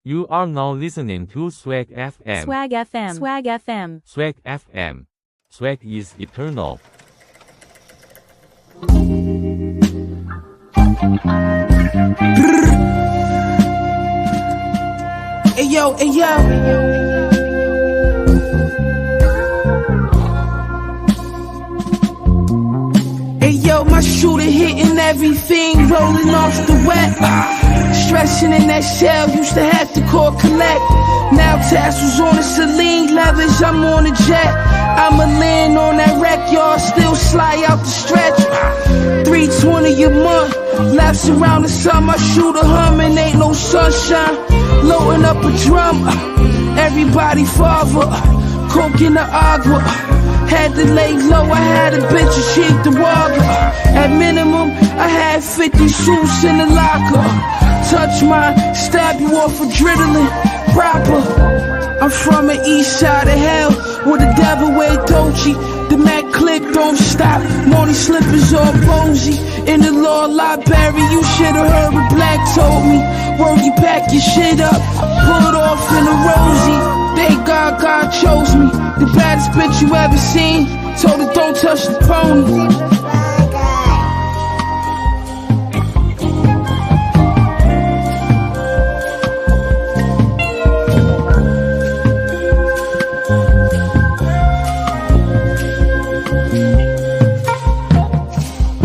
You are now listening to Swag FM. Swag FM. Swag FM. Swag FM. Swag is eternal. Hey yo, hey yo. Hey yo, my shooter hitting everything, rolling off the wet. Stretching in that shell, used to have to call collect. Now tassels on the Celine leathers, I'm on a jet. I'ma land on that wreck, y'all still slide out the stretch. 320 a month, laps around the sun, my shooter humming, ain't no sunshine. Loading up a drum, everybody father, coke in the agua. Had to lay low, I had a bitch and she the water. At minimum, I had 50 suits in the locker. Touch mine, stab you off adrenaline, proper. I'm from the east side of hell, where the devil wear Dolce. The Mac click don't stop, Morning slippers all posy. In the law library, you should've heard what Black told me. Word, you pack your shit up, pull it off in a rosy. Thank God, God chose me. The baddest bitch you ever seen. Told her don't touch the pony.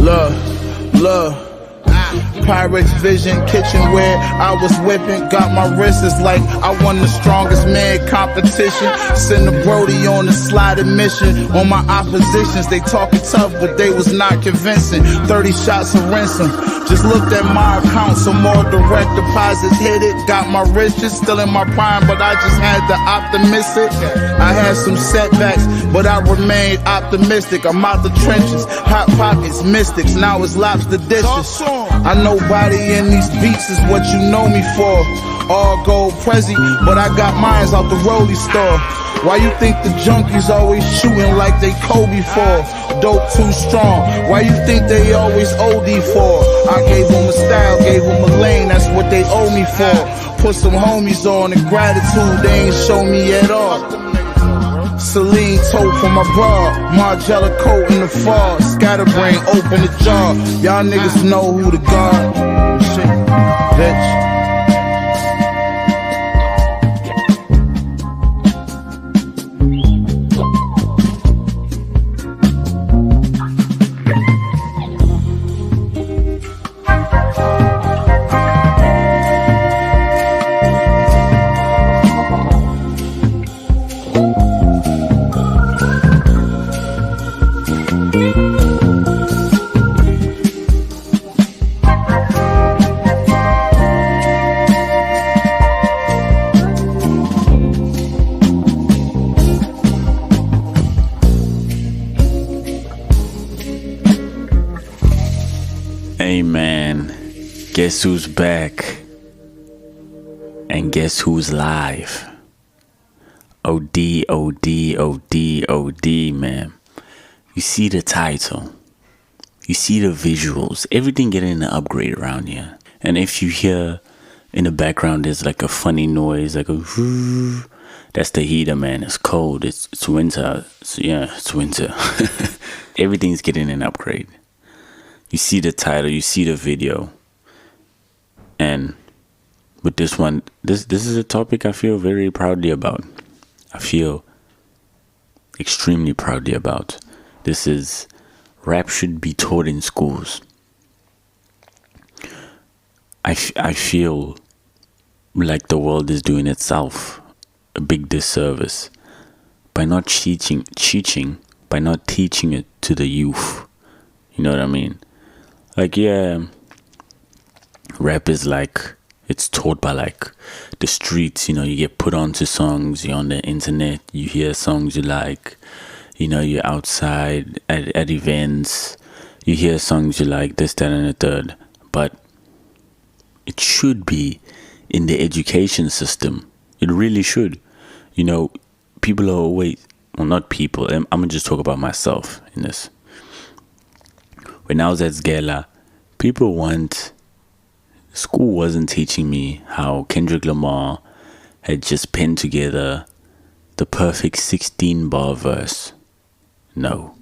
Love. Pyrex Vision, kitchenware, I was whipping, got my wrists like I won the strongest man competition. Send the Brody on a sliding mission. On my oppositions, they talking tough, but they was not convincing. 30 shots of ransom, just looked at my account, some more direct deposits hit it. Got my riches still in my prime, but I just had to optimistic. I had some setbacks, but I remained optimistic. I'm out the trenches, hot pockets, mystics, now it's lobster dishes. I know nobody in these beats is what you know me for. All gold Prezi, but I got mines out the Rollie store. Why you think the junkies always shooting like they Kobe for? Dope too strong. Why you think they always OD for? I gave them a style, gave them a lane, that's what they owe me for. Put some homies on and gratitude they ain't show me at all. Celine tote for my bra, Margiela coat in the fall, scatterbrain open the jar. Y'all niggas know who the god. Shit, bitch. Hey man, guess who's back? And guess who's live? OD, OD, OD, OD, man. You see the title. You see the visuals. Everything getting an upgrade around here. And if you hear in the background there's like a funny noise, like a whoo, that's the heater, man. It's cold. It's winter. So yeah, it's winter. Everything's getting an upgrade. You see the title, you see the video. And with this one, this is a topic I feel very proudly about. I feel extremely proudly about. This is rap should be taught in schools. I feel like the world is doing itself a big disservice by not teaching, by not teaching it to the youth. You know what I mean? Like, yeah, rap is like, it's taught by like the streets, you know, you get put onto songs, you're on the internet, you hear songs you like, you know, you're outside at events, you hear songs you like, this, that, and the third. But it should be in the education system. It really should. You know, people are always, well, not people, I'm going to just talk about myself in this. When I was at Sgela, people want school wasn't teaching me how Kendrick Lamar had just penned together the perfect 16-bar verse. No.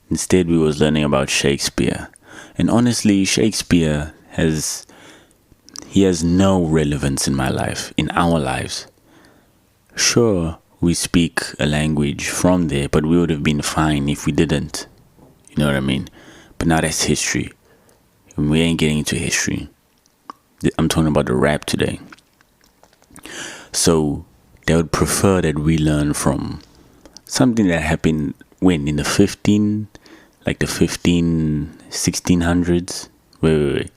Instead, we was learning about Shakespeare. And honestly, Shakespeare has no relevance in my life, in our lives. Sure, we speak a language from there, but we would have been fine if we didn't. You know what I mean? But now that's history. And we ain't getting into history. I'm talking about the rap today. So they would prefer that we learn from something that happened when in the 1600s. Wait.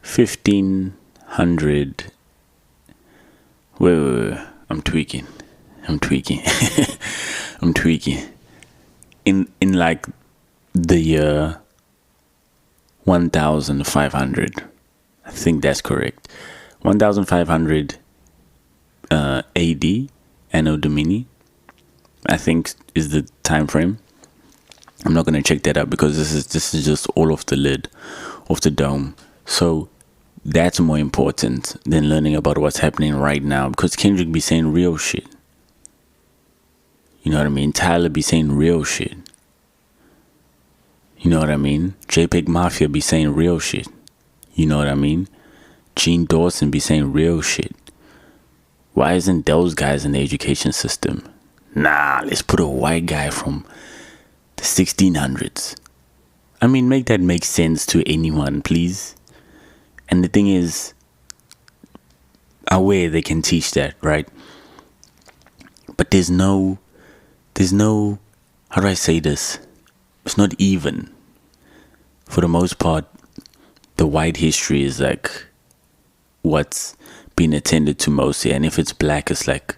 1500. Wait. I'm tweaking. In like the year 1500. I think that's correct. 1500 AD, Anno Domini, I think is the time frame. I'm not gonna check that out because this is just all off the lid, off the dome. So that's more important than learning about what's happening right now, because Kendrick be saying real shit. You know what I mean? Tyler be saying real shit. You know what I mean? JPEG Mafia be saying real shit. You know what I mean? Gene Dawson be saying real shit. Why isn't those guys in the education system? Nah, let's put a white guy from the 1600s. I mean, make that make sense to anyone, please. And the thing is, aware they can teach that, right? But there's no, how do I say this? It's not even. For the most part, the white history is like what's been attended to most here. And if it's black, it's like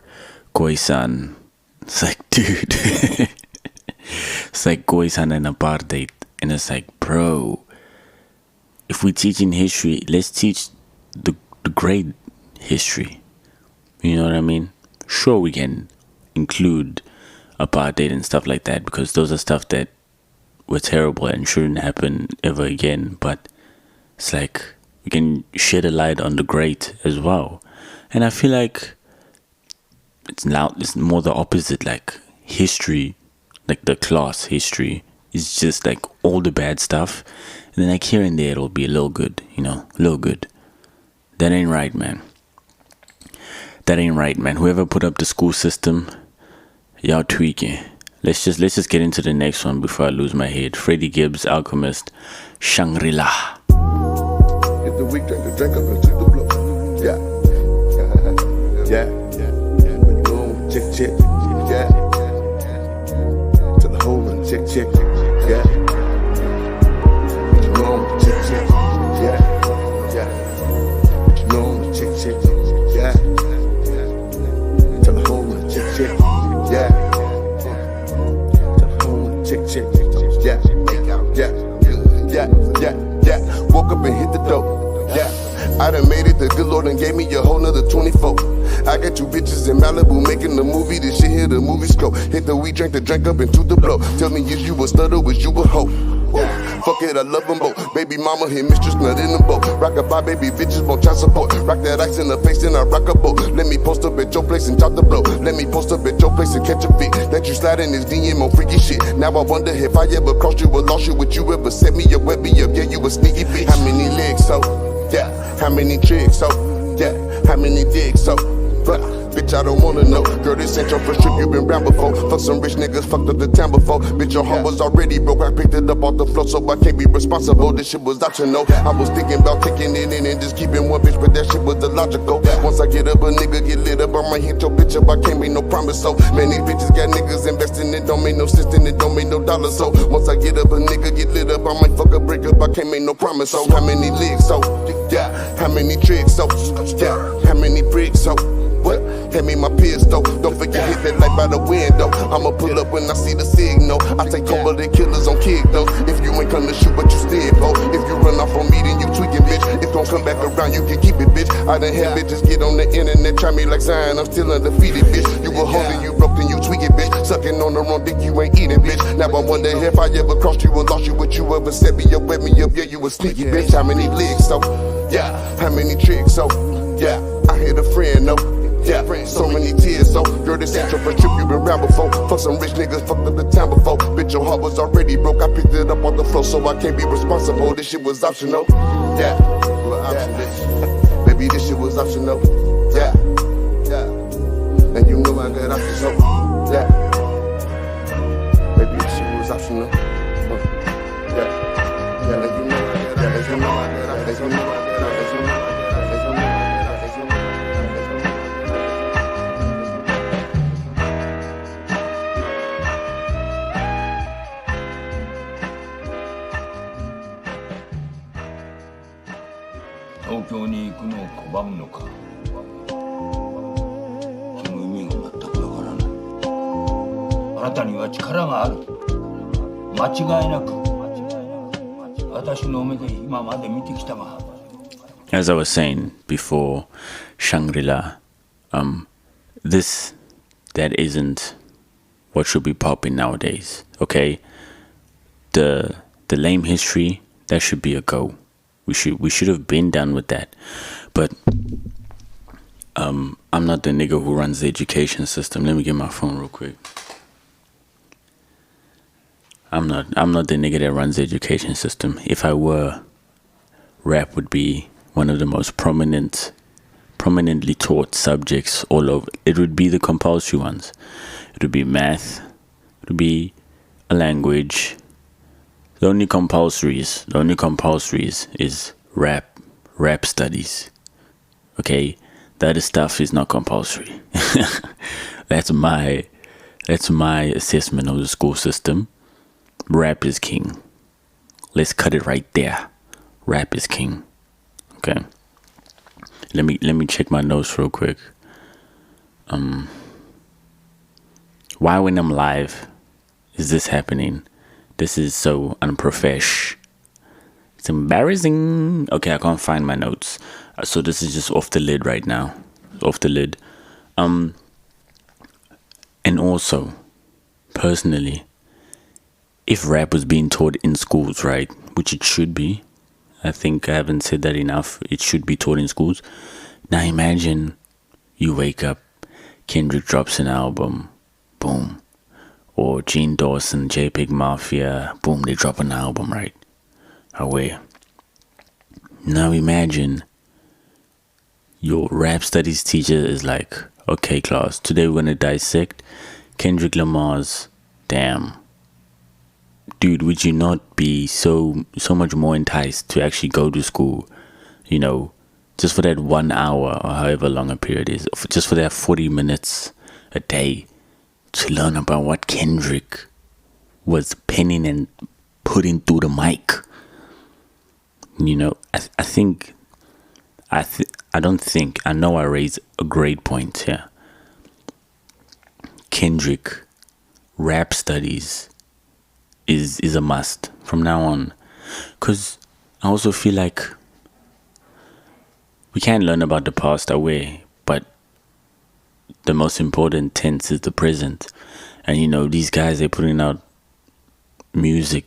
Khoisan. It's like, dude. It's like Khoisan and apartheid. And it's like, bro, if we teach in history, let's teach the great history. You know what I mean? Sure, we can include apartheid and stuff like that, because those are stuff that were terrible and shouldn't happen ever again. But it's like we can shed a light on the great as well. And I feel like it's more the opposite. Like history, like the class history, is just like all the bad stuff, and then like here and there it'll be a little good, you know, a little good. That ain't right, man. That ain't right, man. Whoever put up the school system, y'all tweaking. Let's just get into the next one before I lose my head. Freddie Gibbs, Alchemist, Shangri-La. Hit the week, drink up and took the blow. Yeah. Yeah. When you know, chick. Yeah. To the hole and chick. Yeah. You know, chick. Yeah. You know, chick. Yeah. To the hole and chick. Yeah. Yeah. Woke up and hit the dope. Yeah. I done made it, the good Lord and gave me a whole nother 24. I got two bitches in Malibu making the movie, this shit here the movie scope. Hit the weed, drink up and to the blow. Tell me, is you a stutter, was you a hoe? Whoa. Fuck it, I love them both. Baby mama hit mistress nut in the boat. Rock a bye, baby bitches won't child support. Rock that ice in the face and I rock a boat. Let me post up at your place and chop the blow. Let me post up at your place and catch a fit. Let you slide in this DM on freaky shit. Now I wonder if I ever crossed you or lost you. Would you ever set me up, wet me up? Yeah, you a sneaky bitch. How many legs, so? Yeah. How many tricks, so? Yeah. How many dicks, so? Bitch, I don't wanna know. Girl, this ain't your first trip, you been round before. Fuck some rich niggas, fucked up the town before. Bitch, your heart was already broke, I picked it up off the floor, so I can't be responsible. This shit was optional. I was thinking about kicking it in and just keeping one bitch, but that shit was illogical. Once I get up, a nigga get lit up, I might hit your bitch up, I can't make no promise. So many bitches got niggas investing, it don't make no sense, and it don't make no dollars. So once I get up, a nigga get lit up, I might fuck a break up, I can't make no promise. So how many legs, so? Yeah. How many tricks, so? Yeah. How many bricks, so? What? Hand me my pistol. Don't forget, hit that light by the window. I'ma pull up when I see the signal. I take over the killers on kick though. If you ain't come to shoot, but you still go. If you run off on me, then you tweaking, bitch. If don't come back around, you can keep it, bitch. I done had bitches get on the internet, try me like Zion. I'm still undefeated, bitch. You a hoe, then you broke, then you tweaking, bitch. Sucking on the wrong dick, you ain't eating, bitch. Now I wonder if I ever crossed you or lost you. Would you ever set me up, wet me up? Yeah, you was sneaky, bitch. How many legs, so? Yeah. How many tricks, so? Yeah. I hit a friend, no. Yeah, so many tears, so girl, this ain't your first trip, you been around before. Fuck some rich niggas, fucked up the town before. Bitch, your heart was already broke, I picked it up on the floor, so I can't be responsible. This shit was optional. Yeah, option, bitch. Baby, this shit was optional. Yeah, yeah. And you know I got options, so yeah. Baby, this shit was optional. Yeah, yeah. And you know I got options, you know I got options, you know I got options, you know I got options, you know I got options, you know I got options. As I was saying before, Shangri-La, that isn't what should be popping nowadays, okay? The lame history, that should be a go. We should have been done with that. But I'm not the nigga who runs the education system. Let me get my phone real quick. I'm not the nigga that runs the education system. If I were, rap would be one of the most prominently taught subjects all over. It would be the compulsory ones. It would be math. It would be a language. The only compulsories is rap studies. Okay, the other stuff is not compulsory. That's my assessment of the school system. Rap is king. Let's cut it right there. Rap is king. Okay. Let me check my notes real quick. Why when I'm live is this happening? This is so unprofesh. It's embarrassing. Okay, I can't find my notes. So this is just off the lid right now. Off the lid. And also, personally, if rap was being taught in schools, right, which it should be, I think I haven't said that enough, it should be taught in schools. Now imagine you wake up, Kendrick drops an album, boom. Or Gene Dawson, JPEG Mafia, boom, they drop an album, right? Away. Now imagine your rap studies teacher is like, okay class, today we're gonna dissect Kendrick Lamar's Damn. Dude, would you not be so much more enticed to actually go to school, you know, just for that 1 hour or however long a period is, just for that 40 minutes a day to learn about what Kendrick was penning and putting through the mic? You know, I know I raised a great point here. Kendrick rap studies is a must from now on, because I also feel like we can learn about the past away, but the most important tense is the present. And you know, these guys, they're putting out music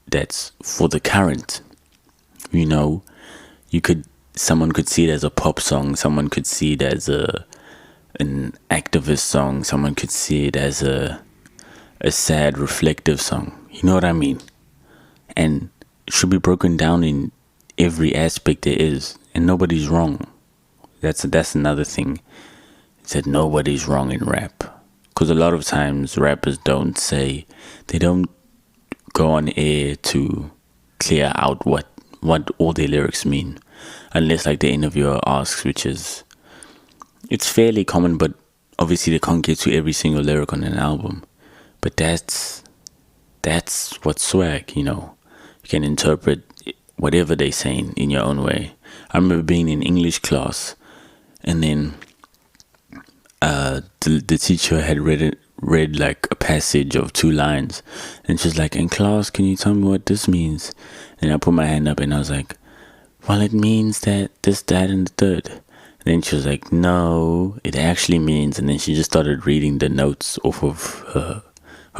that's for the current. You know, someone could see it as a pop song, someone could see it as an activist song, someone could see it as a sad reflective song. You know what I mean? And it should be broken down in every aspect there is, and nobody's wrong. That's another thing. It's that nobody's wrong in rap, because a lot of times rappers don't go on air to clear out what all their lyrics mean, unless like the interviewer asks, which is, it's fairly common, but obviously they can't get to every single lyric on an album. But that's what's swag, you know. You can interpret whatever they're saying in your own way. I remember being in English class, and then the teacher had read like a passage of 2 lines, and she was like, in class, can you tell me what this means? And I put my hand up and I was like, well, it means that this, that, and the third. And then she was like, no, it actually means, and then she just started reading the notes off of her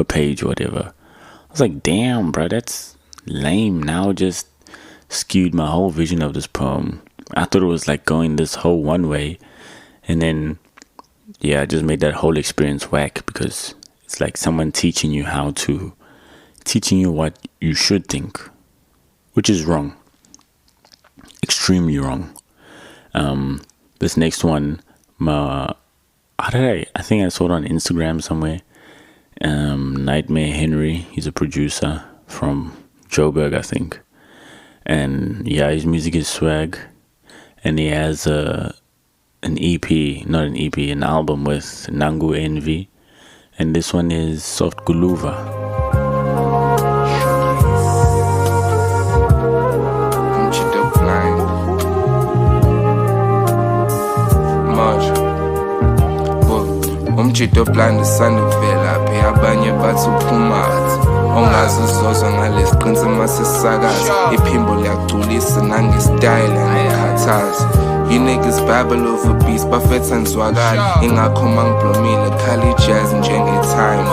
page or whatever. I was like, damn, bro, that's lame. Now just skewed my whole vision of this poem. I thought it was like going this whole one way, and then I just made that whole experience whack, because it's like someone teaching you what you should think, which is wrong, extremely wrong. This next one, I think I saw it on Instagram somewhere. Nightmare Henry, he's a producer from Joburg, I think, and his music is swag, and he has an album with Nangu Envy, and this one is Soft Guluva. Umjito blind sanduvela phe abanye bathi uphumathi ongazizozwa ngalesiqinisa masesakaza iphimbo liyagculisa nangestyle angikhathazi. You niggas babble over beats bafetha nizwakala ingakho mangiblomile khali jazz njenge-time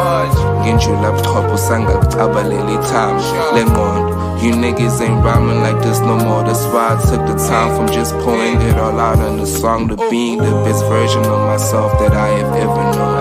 nginjula buchopho sangakucabalela i-time lengqondo. You niggas ain't rhyming like this no more. That's why I took the time from just pouring it all out in the song to being the best version of myself that I have ever known.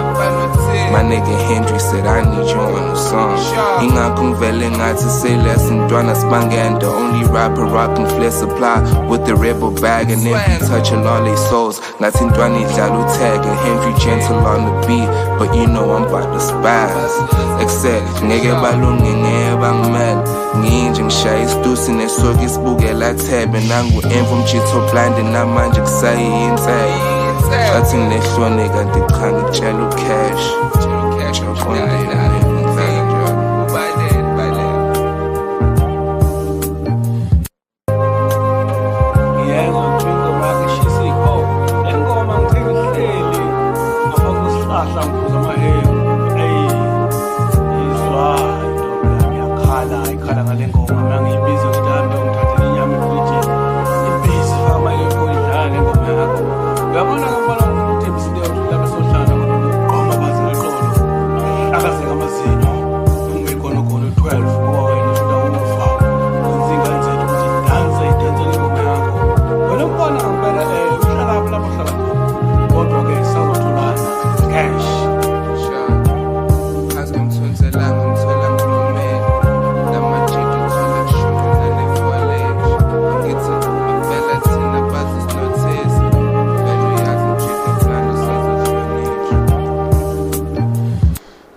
My nigga Hendry said I need you on the song. Ingakho ngivele ngathi say less ntwana sibange, and the only rapper rockin' flare supply with the rebel bag and empty touching all they souls. Ngathi ntwana idlala utag and Hendry gentle on the beat, but you know I'm about to spaz. Except ngeke balunge ngeke bangimele nginje ngishaya isitusi nesoka isibukela thebe nangu emva umjitho blind namanje kusayintsebe athi ngilehlone kanti cha ngitshela ucash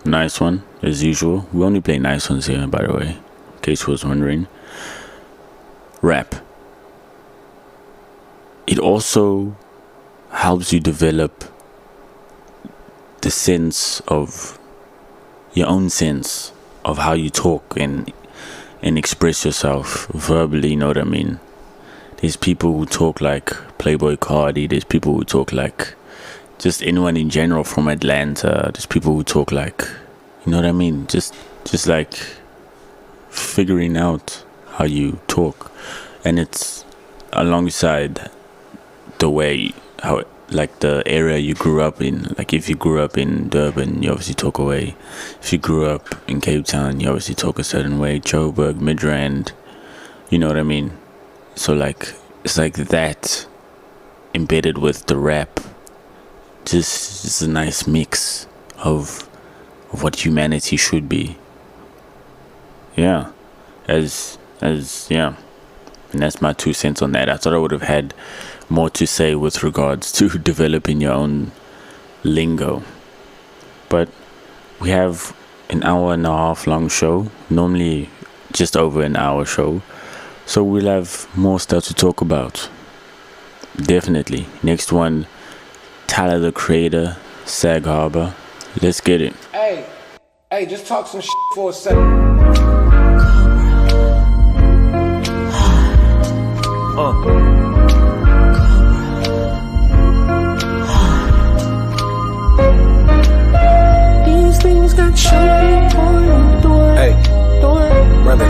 Nice one, as usual. We only play nice ones here, by the way, in case you was wondering. Rap. It also helps you develop the sense of your own sense of how you talk and express yourself verbally, you know what I mean? There's people who talk like Playboy Cardi, there's people who talk like just anyone in general from Atlanta, there's people who talk like, you know what I mean? Just like figuring out how you talk, and it's alongside the way how like the area you grew up in. Like if you grew up in Durban, you obviously talk away. If you grew up in Cape Town, you obviously talk a certain way. Joburg, Midrand, you know what I mean? So like it's like that embedded with the rap. Just a nice mix of what humanity should be. Yeah, as yeah, and that's my 2 cents on that. I thought I would have had more to say with regards to developing your own lingo, but we have an hour and a half long show, normally just over an hour show, so we'll have more stuff to talk about. Definitely. Next one, Tyler the Creator, Sag Harbor. Let's get it. Hey, just talk some shit for a second. These things got shiny porn door. Hey, brother.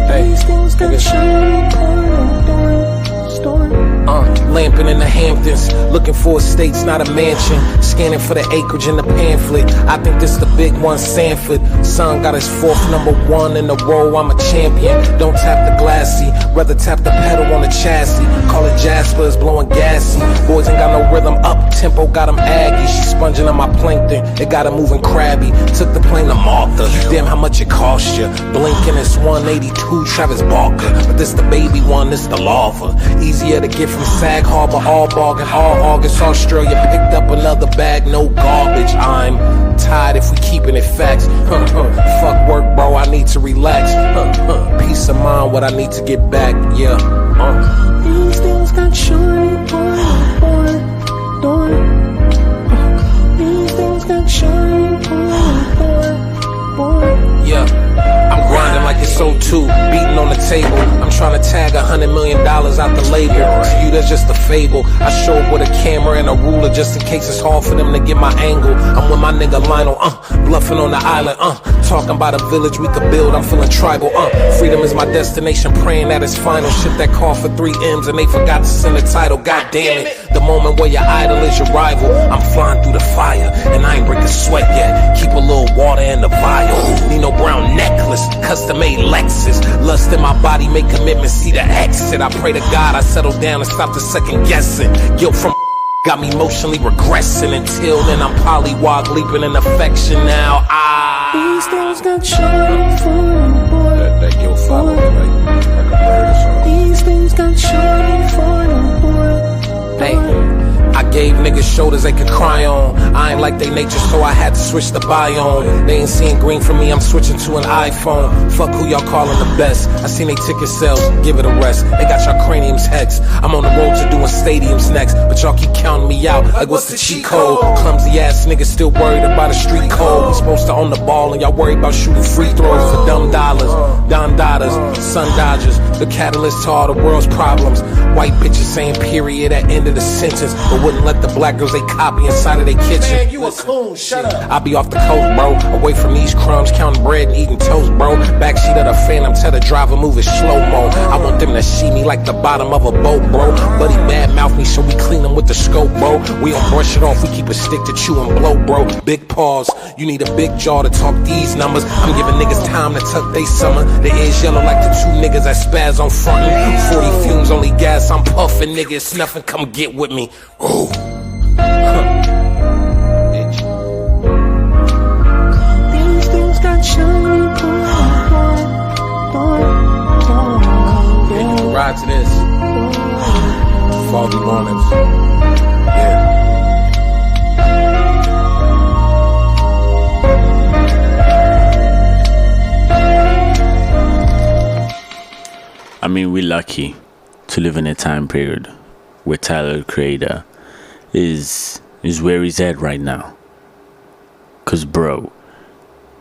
Hey, these things got shiny porn door. Store. Lamping in the Hamptons, looking for estates, not a mansion. Scanning for the acreage in the pamphlet. I think this the big one, Sanford. Son got his 4th #1 in a row. I'm a champion. Don't tap the glassy, rather tap the pedal on the chassis. Call it Jasper, it's blowing gassy. Boys ain't got no rhythm, up tempo got them aggy. She sponging on my plankton, it got her moving crabby. Took the plane to Malta, damn how much it cost you. Blinking, it's 182 Travis Barker, but this the baby one, this the lava. Easier to get from Sag Harbor, all bargain, all August. Australia picked up another bag, no garbage. I'm tired if we keeping it facts. Fuck work, bro, I need to relax. Peace of mind, what I need to get back, yeah. These things got shiny, boy. These things got shiny, boy. Yeah. I'm grinding like it's O2, beating on the table. I'm trying to tag $100 million out the label. To you, that's just a fable. I show up with a camera and a ruler just in case it's hard for them to get my angle. I'm with my nigga Lionel, bluffing on the island, talking about a village we could build. I'm feeling tribal, freedom is my destination, praying that it's final. Ship that car for 3 M's and they forgot to send the title. God damn it, the moment where your idol is your rival. I'm flying through the fire and I ain't breaking sweat yet. Keep a little water in the vial. Nino Brown necklace, custom made Lexus. Lust in my body, make commitments, see the exit. I pray to God I settle down and stop the second guessing. Guilt from got me emotionally regressing. Until then I'm polywog leaping in affection now. These things got shiny for you, boy. That guilt follow me, right? Like a bird or something. These things got shiny for you, boy. Hey. I gave niggas shoulders they could cry on. I ain't like they nature, so I had to switch the biome. They ain't seeing green from me, I'm switching to an iPhone. Fuck who y'all calling the best. I seen they ticket sales, give it a rest. They got y'all craniums hex. I'm on the road to doing stadiums next, but y'all keep counting me out like what's the cheat code? Clumsy ass niggas still worried about a street code. We supposed to own the ball and y'all worried about shooting free throws for dumb dollars. Don Daughters, Sun Dodgers, the catalyst to all the world's problems. White bitches saying period at end of the sentence, but wouldn't let the black girls they copy inside of their kitchen. Man, you a coon, shut up. I be off the coast, bro, away from these crumbs, counting bread and eating toast, bro. Backseat of the Phantom, tell the driver move it slow-mo. I want them to see me like the bottom of a boat, bro. But he bad-mouth me, so we clean him with the scope, bro. We don't brush it off, we keep a stick to chew and blow, bro. Big pause, you need a big jaw to talk these numbers. I'm giving niggas time to tuck they summer. The ears yellow like the 2 niggas that spaz on frontin'. 40 fumes, only gas, I'm puffin', niggas snuffin', come get with me. Ooh. These things got shiny, you can ride to this. Foggy mornings. Yeah. I mean, we're lucky to live in a time period where Tyler, the Creator, is where he's at right now. Cause bro,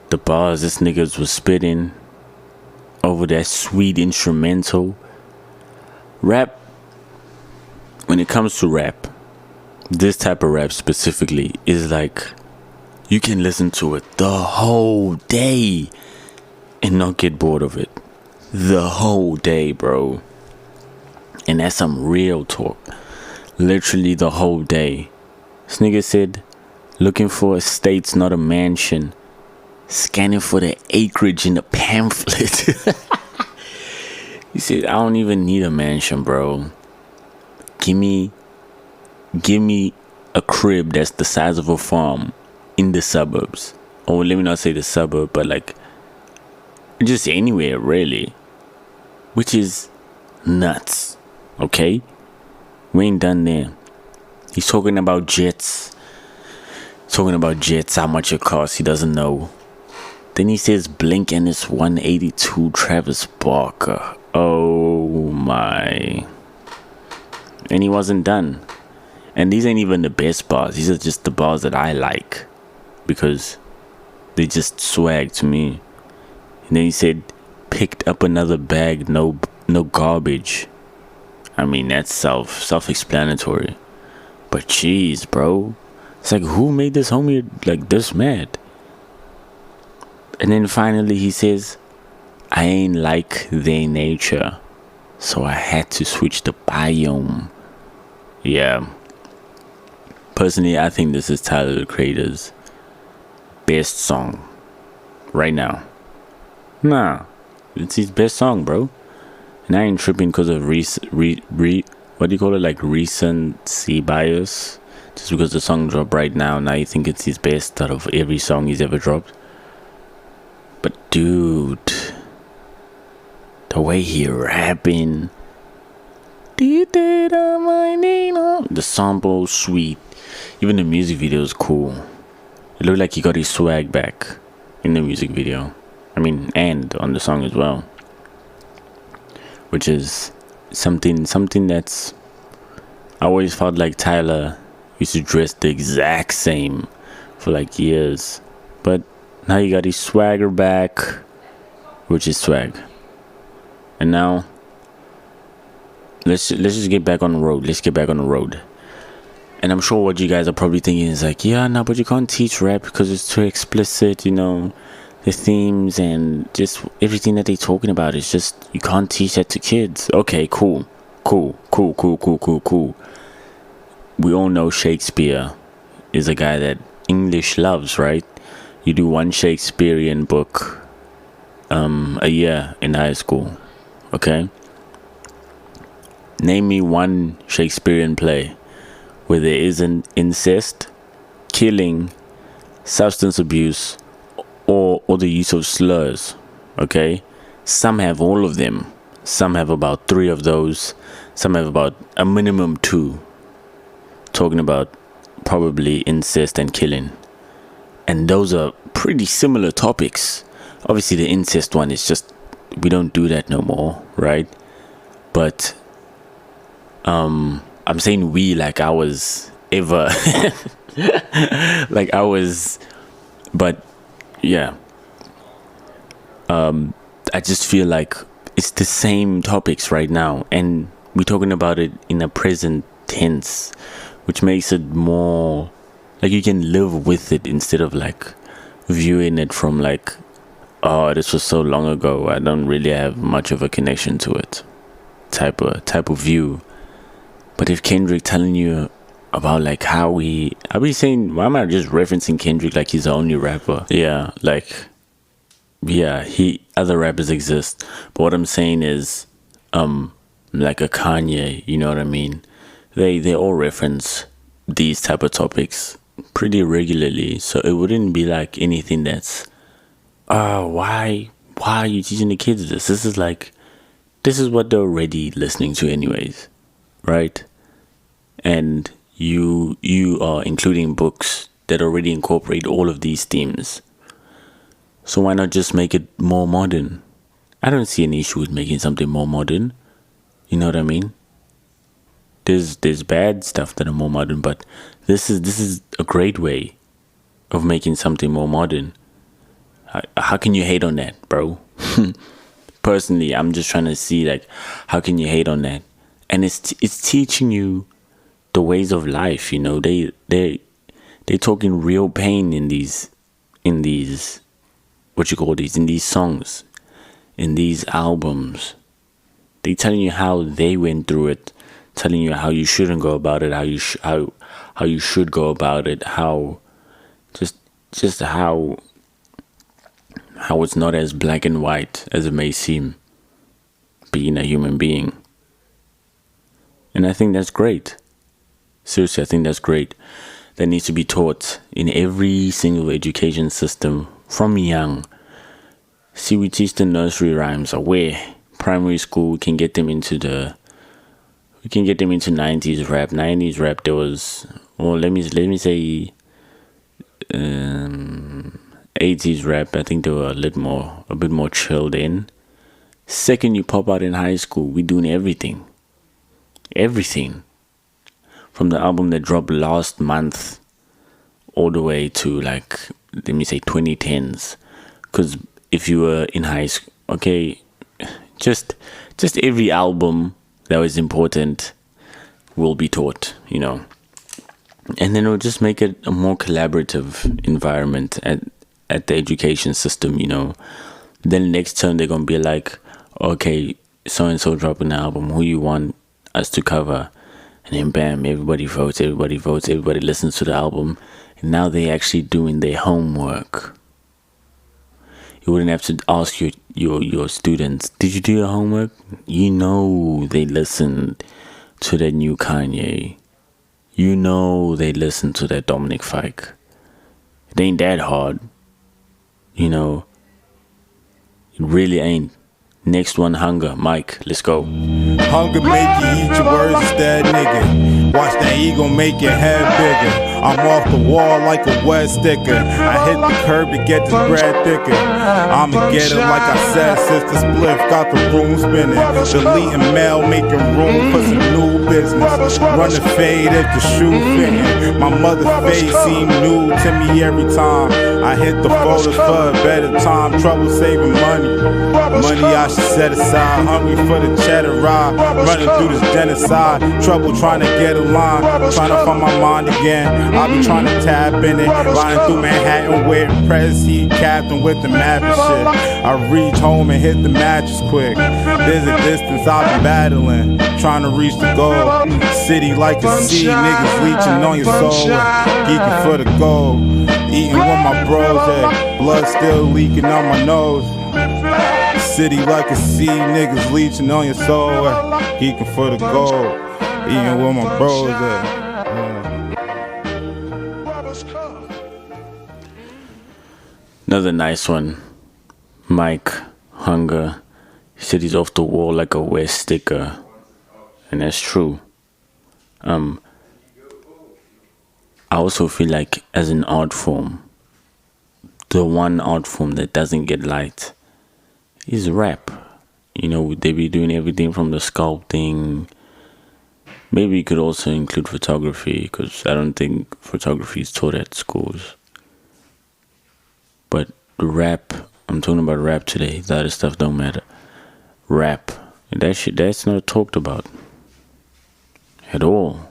the bars this niggas was spitting over that sweet instrumental rap. When it comes to rap, this type of rap specifically is like you can listen to it the whole day and not get bored of it. The whole day, bro. And that's some real talk. Literally the whole day. This nigga said, looking for estates, not a mansion. Scanning for the acreage in the pamphlet. He said, I don't even need a mansion, bro. Give me a crib that's the size of a farm in the suburbs. Or let me not say the suburb, but like just anywhere really. Which is nuts. Okay? We ain't done there. He's talking about jets. How much it costs, he doesn't know. Then he says Blink and his 182 Travis Barker. Oh my. And he wasn't done. And these ain't even the best bars. These are just the bars that I like. Because they just swag to me. And then he said, picked up another bag, no garbage. I mean, that's self-explanatory. But jeez, bro. It's like, who made this homie like this mad? And then finally he says, I ain't like their nature, so I had to switch the biome. Yeah. Personally, I think this is Tyler the Creator's best song right now. Nah, it's his best song, bro. And I ain't tripping because of what do you call it? Like recency bias. Just because the song dropped right now you think it's his best out of every song he's ever dropped. But dude, the way he rapping, the sample sweet, even the music video is cool. It looked like he got his swag back in the music video. I mean, and on the song as well, which is something that's, I always felt like Tyler used to dress the exact same for like years, but now he got his swagger back, which is swag. And now let's just get back on the road. Let's get back on the road. And I'm sure what you guys are probably thinking is like, yeah, no, but you can't teach rap because it's too explicit, you know, the themes and just everything that they're talking about is just, you can't teach that to kids. Okay, cool. We all know Shakespeare is a guy that English loves, right? You do one Shakespearean book a year in high school, okay? Name me one Shakespearean play where there isn't incest, killing, substance abuse, or the use of slurs, okay? Some have all of them. Some have about 3 of those. Some have about a minimum 2. Talking about probably incest and killing. And those are pretty similar topics. Obviously the incest one is just, we don't do that no more, right? But I'm saying we like I was ever like I was, but yeah, I just feel like it's the same topics right now, and we're talking about it in a present tense, which makes it more like you can live with it instead of like viewing it from like, oh, this was so long ago, I don't really have much of a connection to it type of view. But if Kendrick telling you about like how I'll be saying, why am I just referencing Kendrick like he's the only rapper? Yeah, like, yeah, other rappers exist, but what I'm saying is like a Kanye, you know what I mean, they all reference these type of topics pretty regularly, so it wouldn't be like anything that's why are you teaching the kids this? This is what they're already listening to anyways, right? And you are including books that already incorporate all of these themes. So why not just make it more modern? I don't see an issue with making something more modern. You know what I mean? There's bad stuff that are more modern, but this is a great way of making something more modern. How can you hate on that, bro? Personally, I'm just trying to see like, how can you hate on that? And it's teaching you the ways of life. You know, they're talking real pain in these what you call these, in these songs, in these albums. They telling you how they went through it, telling you how you shouldn't go about it, how you should go about it, how just how it's not as black and white as it may seem, being a human being. And I think that's great. Seriously, I think that's great. That needs to be taught in every single education system from young. See, we teach the nursery rhymes away. Primary school, we can get them into 90s rap. 90s rap, there was, well, let me say 80s rap. I think they were a bit more chilled in. Second you pop out in high school, we doing everything. From the album that dropped last month all the way to like, let me say 2010s. Because if you were in high school, okay, just every album that was important will be taught, you know. And then it'll just make it a more collaborative environment at the education system, you know. Then next term they're gonna be like, okay, so and so dropping an album, who you want us to cover? And then bam, everybody votes, everybody listens to the album. And now they actually doing their homework. You wouldn't have to ask your students, did you do your homework? You know they listened to that new Kanye. You know they listened to that Dominic Fike. It ain't that hard. You know, it really ain't. Next one, Hunger. Mike, let's go. Hunger make you eat your words instead, nigga. Watch that ego make your head bigger. I'm off the wall like a wet sticker. I hit the curb to get this bread thicker. I'ma get it like I said, Sister Spliff got the room spinning. Deleting mail, making room for some new business. Running fade if the shoe fitting. My mother's face seem new to me every time. I hit the folders for a better time. Trouble saving money. Money I should set aside. Hungry for the cheddar ride. Running through this genocide. Trouble trying to get a line. Trying to find my mind again. I be trying to tap in it. Riding through Manhattan with press heat captain with the map and shit. I reach home and hit the mattress quick. There's a distance I've been battling. Trying to reach the goal. City like a sea. Niggas leeching on your soul. Geeking for the gold. Eating with my bros. Blood still leaking on my nose. City like a sea, niggas leeching on your soul. Geeking for the gold, eating with my bros. Another nice one. Mike, Hunger. He said he's off the wall like a wet sticker. And that's true. I also feel like as an art form, the one art form that doesn't get light is rap. You know, they be doing everything from the sculpting. Maybe you could also include photography, because I don't think photography is taught at schools. But rap, I'm talking about rap today. The other stuff don't matter. Rap, that shit, that's not talked about at all.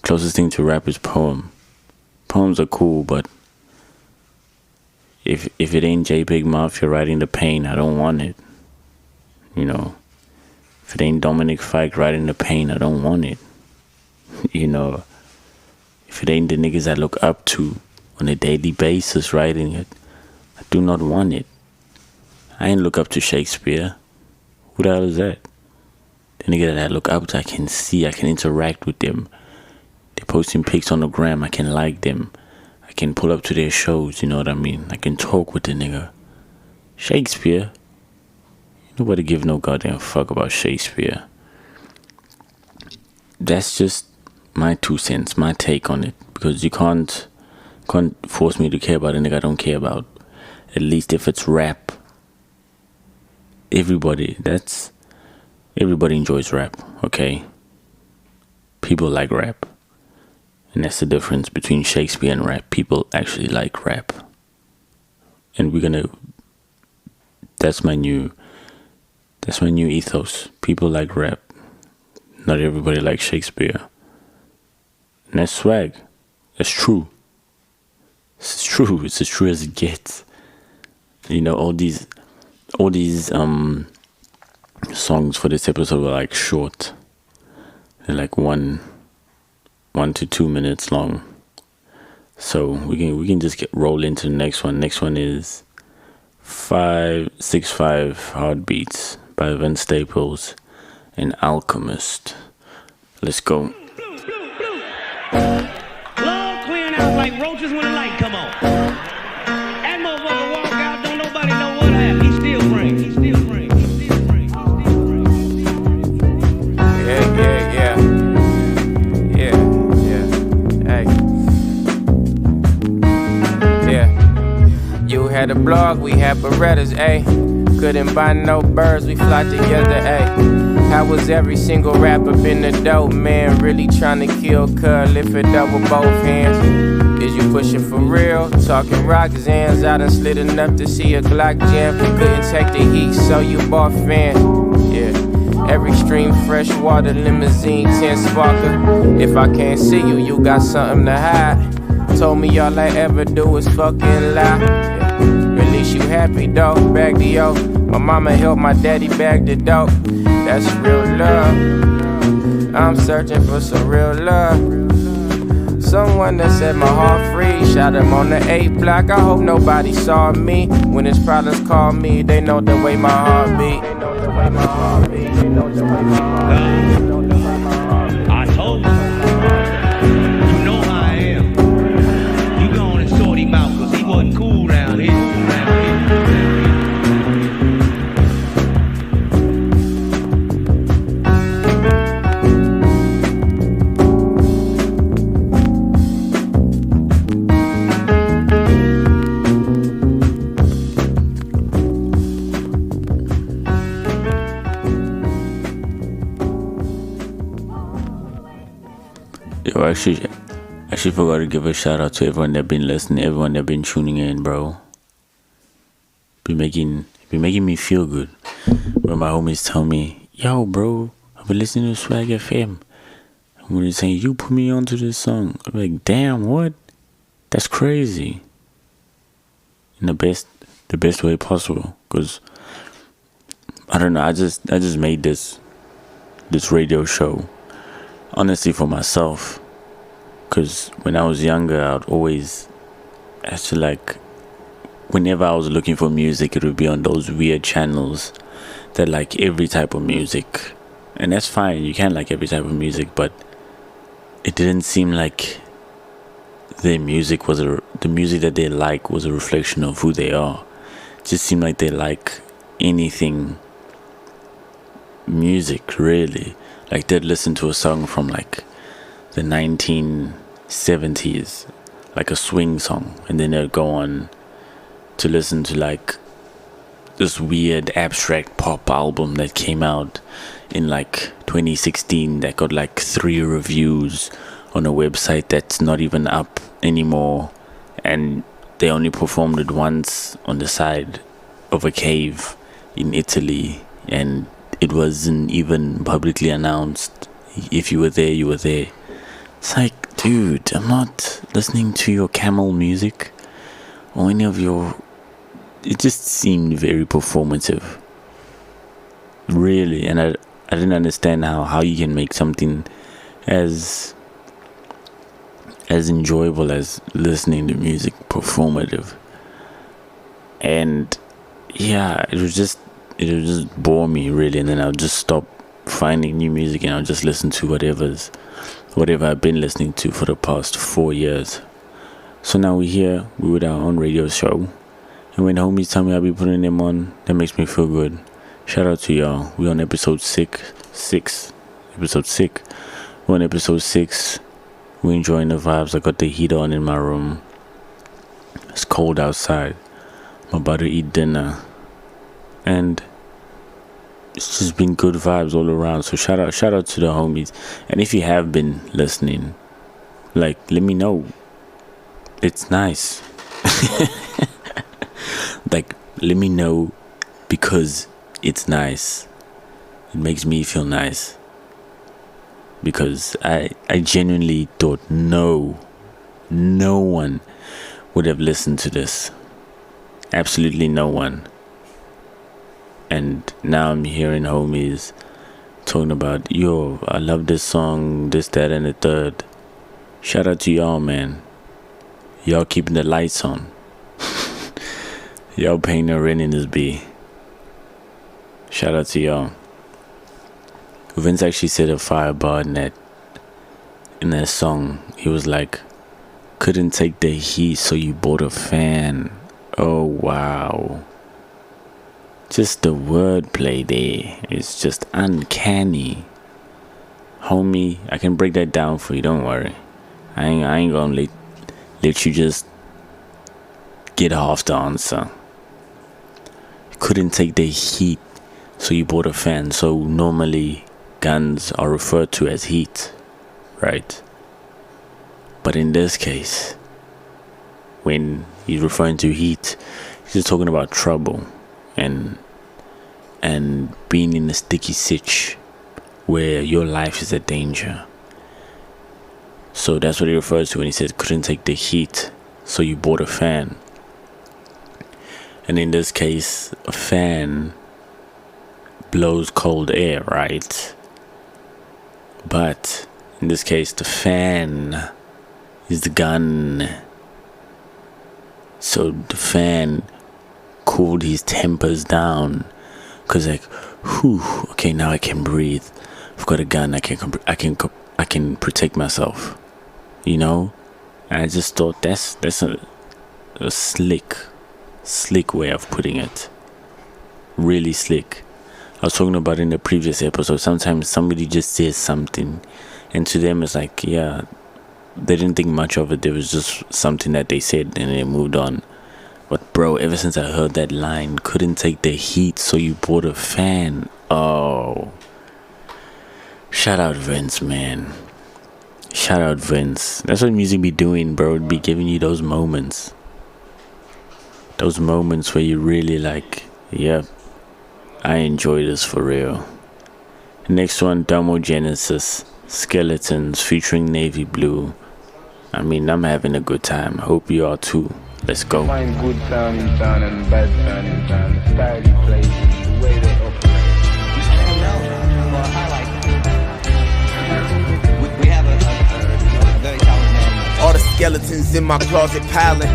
Closest thing to rap is poem. Poems are cool, but if it ain't JPEG Mafia writing the pain, I don't want it. You know, if it ain't Dominic Fike writing the pain, I don't want it. You know, if it ain't the niggas I look up to on a daily basis writing it, I do not want it. I ain't look up to Shakespeare. Who the hell is that? The nigga that I look up to, I can see, I can interact with them. They're posting pics on the gram, I can like them. I can pull up to their shows, you know what I mean? I can talk with the nigga. Shakespeare? Nobody give no goddamn fuck about Shakespeare. That's just my 2 cents, my take on it. Because you can't force me to care about a nigga I don't care about. At least if it's rap. Everybody enjoys rap, okay? People like rap. And that's the difference between Shakespeare and rap. People actually like rap. And that's my new ethos. People like rap. Not everybody likes Shakespeare. And that's swag. That's true. It's true. It's as true as it gets. You know, all these songs for this episode were like short. They're like 1 to 2 minutes long. So we can just roll into the next one. Next one is 565 Heartbeats by Vince Staples and Alchemist. Let's go. Love clearing out like roaches when the light come on. That motherfucker walk out, don't nobody know what happened. He still brings. You had a blog, we had Berettas, ayy. Couldn't buy no birds, we fly together, ayy. How was every single rapper been the dope, man? Really trying to kill cuz, lift it up with both hands. Is you pushing for real? Talking rock Zans, I done slid enough to see a Glock jam. Couldn't take the heat, so you bought fans. Yeah. Every stream, fresh water, limousine, 10 sparker. If I can't see you, you got something to hide. Told me all I ever do is fucking lie. Yeah. At least you happy though, bag the yo. My mama helped my daddy bag the dope. That's real love. I'm searching for some real love. Someone that set my heart free. Shot him on the 8th block. I hope nobody saw me. When his problems call me, they know the way my heart beat. They know the way my heart beat. They know the way my heart beat. They know the way my heart beat. I told you. You know how I am. You go on and sort him out, cause he wasn't cool round here. Yo, actually forgot to give a shout out to everyone that been listening, everyone that been tuning in, bro. Be making me feel good. When my homies tell me, yo, bro, I've been listening to Swag FM. And when they say, you put me onto this song, I'm like, damn, what? That's crazy. In the best way possible. Cause I don't know, I just made this radio show honestly for myself. Cause when I was younger, I'd always actually like, whenever I was looking for music, it would be on those weird channels that like every type of music. And that's fine, you can like every type of music, but it didn't seem like the music that they like was a reflection of who they are. It just seemed like they like anything music, really. Like they'd listen to a song from like the 1970s, like a swing song, and then they'd go on to listen to like this weird abstract pop album that came out in like 2016 that got like 3 reviews on a website that's not even up anymore, and they only performed it once on the side of a cave in Italy, and it wasn't even publicly announced. If you were there, you were there. It's like, dude, I'm not listening to your Camel music or any of your... It just seemed very performative, really. And I didn't understand how you can make something as enjoyable as listening to music performative. And yeah, it would just bore me, really. And then I'll just stop finding new music and I'll just listen to whatever I've been listening to for the past 4 years. So now we're here, we're with our own radio show, and when homies tell me I'll be putting them on, that makes me feel good. Shout out to y'all. We're on episode 6. We're on episode 6. We're enjoying the vibes. I got the heater on in my room. It's cold outside. I'm about to eat dinner, and it's just been good vibes all around. So shout out to the homies. And if you have been listening, like, let me know. It's nice. Like, let me know, because it's nice. It makes me feel nice, because I genuinely thought no one would have listened to this. Absolutely no one. And now I'm hearing homies talking about, yo, I love this song, this, that, and the third. Shout out to y'all, man. Y'all keeping the lights on. Y'all paying the rent in this B. Shout out to y'all. Vince actually said a fire bar in that song. He was like, couldn't take the heat, so you bought a fan. Oh, wow. Just the wordplay there. It's just uncanny. Homie, I can break that down for you, don't worry. I ain't gonna let you just get half the answer. Couldn't take the heat, so you bought a fan. So normally guns are referred to as heat, right? But in this case, when he's referring to heat, he's just talking about trouble and being in a sticky sitch where your life is a danger. So that's what he refers to when he says couldn't take the heat, so you bought a fan. And in this case, a fan blows cold air, right? But in this case, the fan is the gun. So the fan cooled his tempers down, cause like, whew, okay, now I can breathe. I've got a gun. I can protect myself. You know, and I just thought that's a slick way of putting it. Really slick. I was talking about in the previous episode. Sometimes somebody just says something, and to them it's like, yeah, they didn't think much of it. There was just something that they said, and they moved on. But bro, ever since I heard that line, couldn't take the heat, so you bought a fan. Oh, shout out Vince, man. Shout out Vince. That's what music be doing, bro. It'd be giving you those moments. Those moments where you really like, yep, I enjoy this for real. Next one, Domo Genesis, Skeletons featuring Navy Blue. I mean, I'm having a good time. Hope you are too. Let's go. Find good sound in town and bad sound in town. The style you play, the way they operate. We have a very talented man. All the skeletons in my closet piling.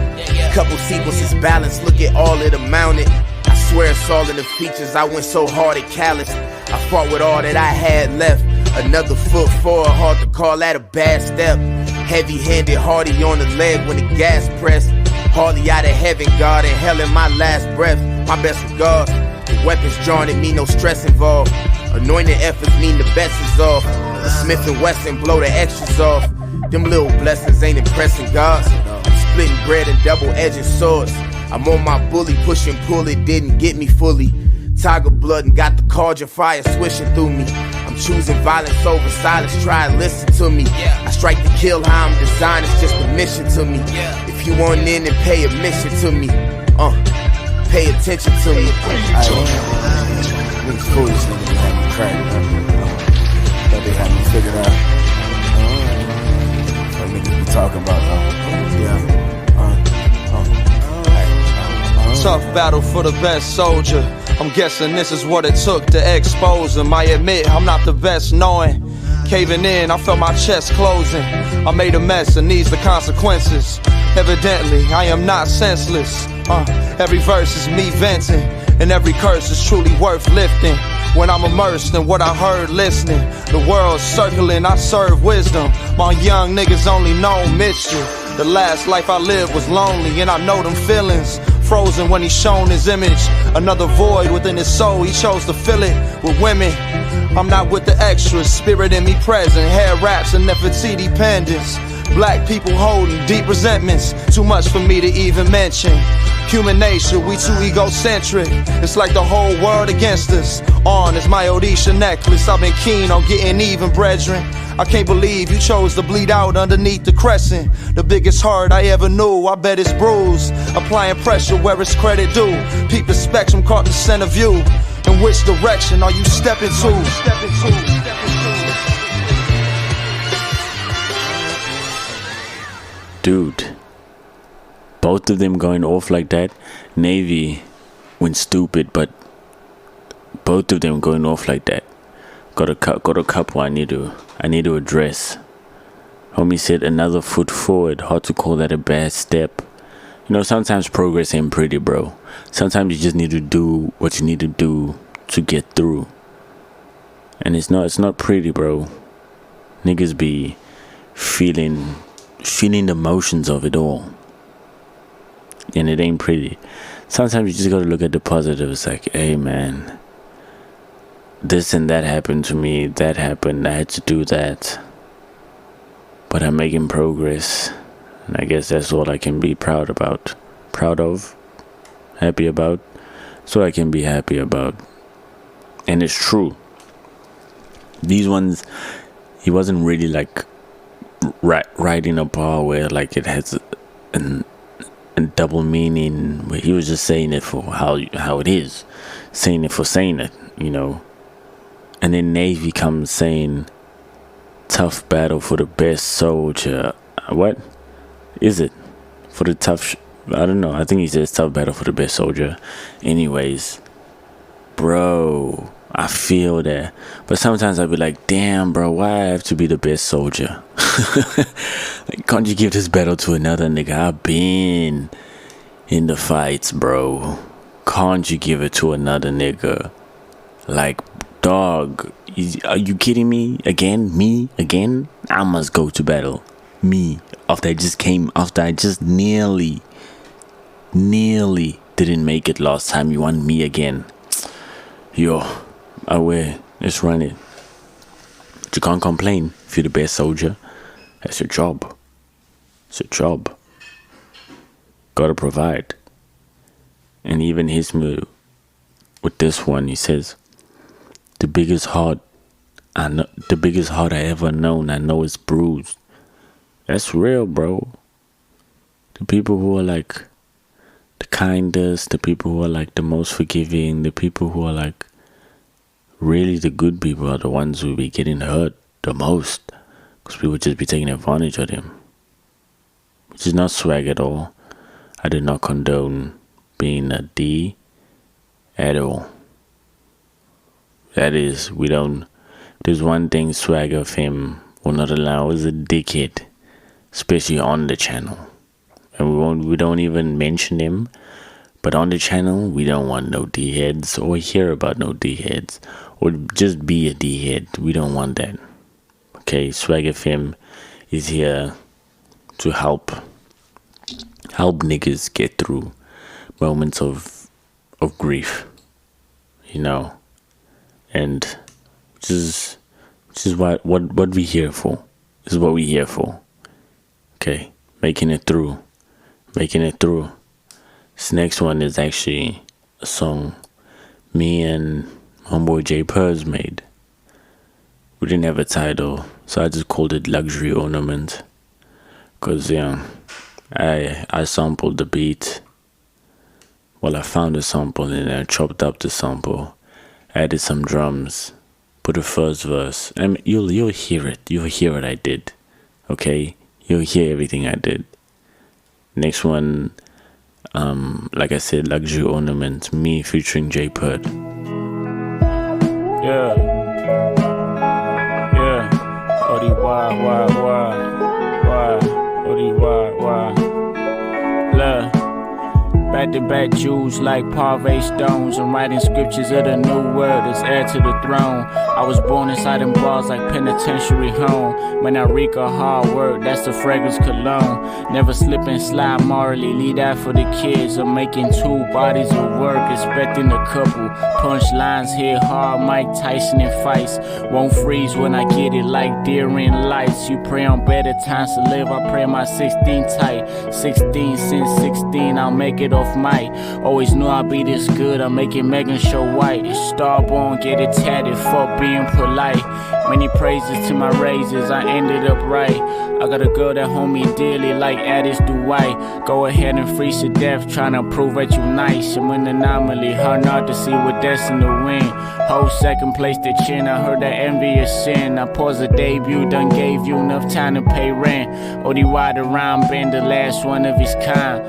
Couple sequences balanced. Look at all of the mounted. I swear it's all in the features. I went so hard at callous. I fought with all that I had left. Another foot forward, hard to call that a bad step. Heavy-handed, hardy on the leg when the gas pressed. Hardly out of heaven, God, and hell in my last breath. My best regards. The weapons drawn at me, no stress involved. Anointed efforts mean the best is off. The Smith & Wesson blow the extras off. Them little blessings ain't impressing gods. I'm splitting bread and double-edged swords. I'm on my bully, push and pull, it didn't get me fully. Tiger blood and got the cauldron fire swishing through me. I'm choosing violence over silence, try and listen to me. I strike to kill, how I'm designed, it's just a mission to me. If you want in and pay admission to me, pay attention to me. Niggas foolish, niggas be having me crack, that they have me figured out. What niggas be talking about, yeah. Tough battle for the best soldier. I'm guessing this is what it took to expose him. I admit I'm not the best knowing. Caving in, I felt my chest closing. I made a mess and these the consequences. Evidently, I am not senseless. Every verse is me venting, and every curse is truly worth lifting. When I'm immersed in what I heard listening, the world's circling, I serve wisdom. My young niggas only know mischief. The last life I lived was lonely, and I know them feelings. Frozen when he shown his image. Another void within his soul, he chose to fill it with women. I'm not with the extras, spirit in me present. Hair wraps and Nefertiti pendants. Black people holding deep resentments, too much for me to even mention. Human nature, we too egocentric. It's like the whole world against us. On is my Odisha necklace. I've been keen on getting even, brethren. I can't believe you chose to bleed out underneath the crescent. The biggest heart I ever knew, I bet it's bruised. Applying pressure where it's credit due. Peep the spectrum, caught the center view. In which direction are you stepping to? Dude, both of them going off like that. Navy went stupid, but both of them going off like that. Got a couple I need to address. Homie said another foot forward. Hard to call that a bad step. You know, sometimes progress ain't pretty, bro. Sometimes you just need to do what you need to do to get through. And it's not pretty, bro. Niggas be feeling the motions of it all. And it ain't pretty. Sometimes you just gotta look at the positive. It's like, hey man, this and that happened to me, that happened, I had to do that. But I'm making progress. And I guess that's all I can be proud of, happy about. So I can be happy about. And it's true. These ones, he wasn't really like writing a bar where like it has a double meaning, where he was just saying it for how it is, saying it for saying it, you know. And then Navy comes saying, tough battle for the best soldier. What is it? For the tough I don't know, I think he says tough battle for the best soldier. Anyways, bro, I feel that. But sometimes I'll be like, damn, bro, why I have to be the best soldier? Like, can't you give this battle to another nigga? I've been in the fights, bro. Can't you give it to another nigga? Like, dog, are you kidding me? Again? Me? Again? I must go to battle. Me. After I just nearly didn't make it last time. You want me again? Yo, away. Let's run it. But you can't complain if you're the best soldier. That's your job. It's your job. Gotta provide. And even his move with this one, he says, the biggest heart I ever known, I know it's bruised. That's real, bro. The people who are like the kindest, the people who are like the most forgiving, the people who are like really the good people are the ones who be getting hurt the most, because people just be taking advantage of them, which is not swag at all. I do not condone being a D at all. That is, there's one thing Swag FM will not allow is a dickhead, especially on the channel. And we don't even mention him, but on the channel, we don't want no D-heads or hear about no D-heads or just be a D-head. We don't want that. Okay, Swag FM is here to help niggas get through moments of grief, you know, and which is what we here for. This is what we here for. Okay, making it through. This next one is actually a song me and homeboy J Purz made. We didn't have a title, so I just called it Luxury Ornament, because I sampled the beat. Well, I found a sample and I chopped up the sample, added some drums, put a first verse. I mean, you'll hear it. You'll hear what I did. Okay, you'll hear everything I did. Next one, like I said, Luxury Ornament, me featuring J Purz. Yeah. Odi why. Odi why. Look. Back-to-back jewels like Parvey stones. I'm writing scriptures of the new world as heir to the throne. I was born inside them bars like penitentiary home. When I reek of hard work, that's the fragrance cologne. Never slip and slide morally, leave that for the kids. I'm making 2 bodies of work, expecting a couple. Punch lines hit hard, Mike Tyson in fights. Won't freeze when I get it like deer in lights. You pray on better times to live, I pray my 16 tight. 16 since 16, I'll make it off mic. Always knew I'd be this good, I'm making Megan show white. It's Starborn, get it tatted, fuck being polite. Many praises to my raises, I ended up right. I got a girl that hold me dearly like Addis Dwight. Go ahead and freeze to death, tryna prove that you nice. I'm an anomaly, hard not to see what destined to win. Whole second place to chin, I heard that envy is sin. I paused the debut, done gave you enough time to pay rent. Odi wide around, been the last one of his kind.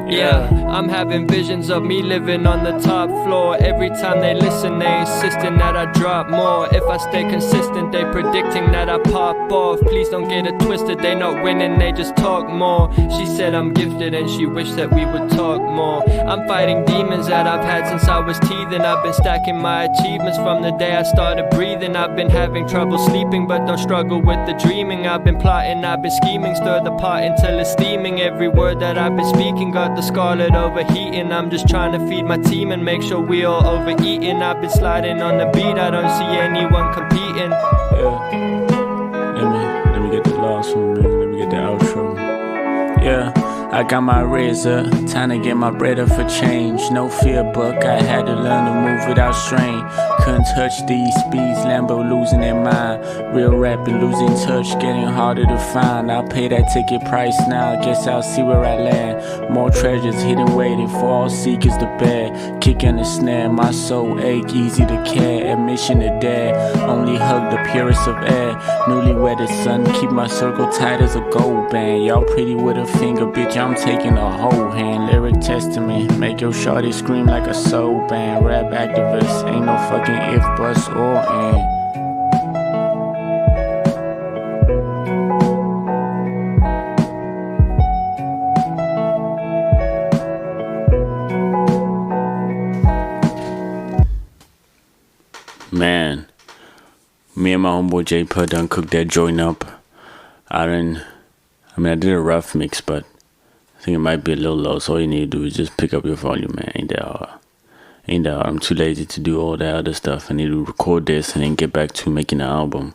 Yeah, I'm having visions of me living on the top floor. Every time they listen, they insisting that I drop more. If I stay consistent, they predicting that I pop off. Please don't get it twisted, they not winning, they just talk more. She said I'm gifted and she wished that we would talk more. I'm fighting demons that I've had since I was teething. I've been stacking my achievements from the day I started breathing. I've been having trouble sleeping, but don't struggle with the dreaming. I've been plotting, I've been scheming, stir the pot until it's steaming. Every word that I've been speaking got the scarlet overheating. I'm just trying to feed my team and make sure we all overeating. I've been sliding on the beat, I don't see anyone competing. Let me get the last one, man. Let me get the outro. I got my razor, time to get my bread up for change. No fear book, I had to learn to move without strain. couldn't touch these speeds. Lambo losing their mind. Real rap and losing touch, getting harder to find. I'll pay that ticket price now. Guess I'll see where I land. More treasures hidden, waiting for all seekers to bear. Kick and a snare, my soul ache, easy to care. Admission to dare, only hug the purest of air. Newlywed son, keep my circle tight as a gold band. Y'all pretty with a finger, bitch, I'm taking a whole hand. Lyric testament, make your shorty scream like a soul band. Rap activist, ain't no fucking if, buts, or and. Man, me and my homeboy J Pud done cooked that joint up. I did a rough mix, but I think it might be a little low. So all you need to do is just pick up your volume, man. Ain't that hard. I'm too lazy to do all that other stuff. I need to record this and then get back to making the album.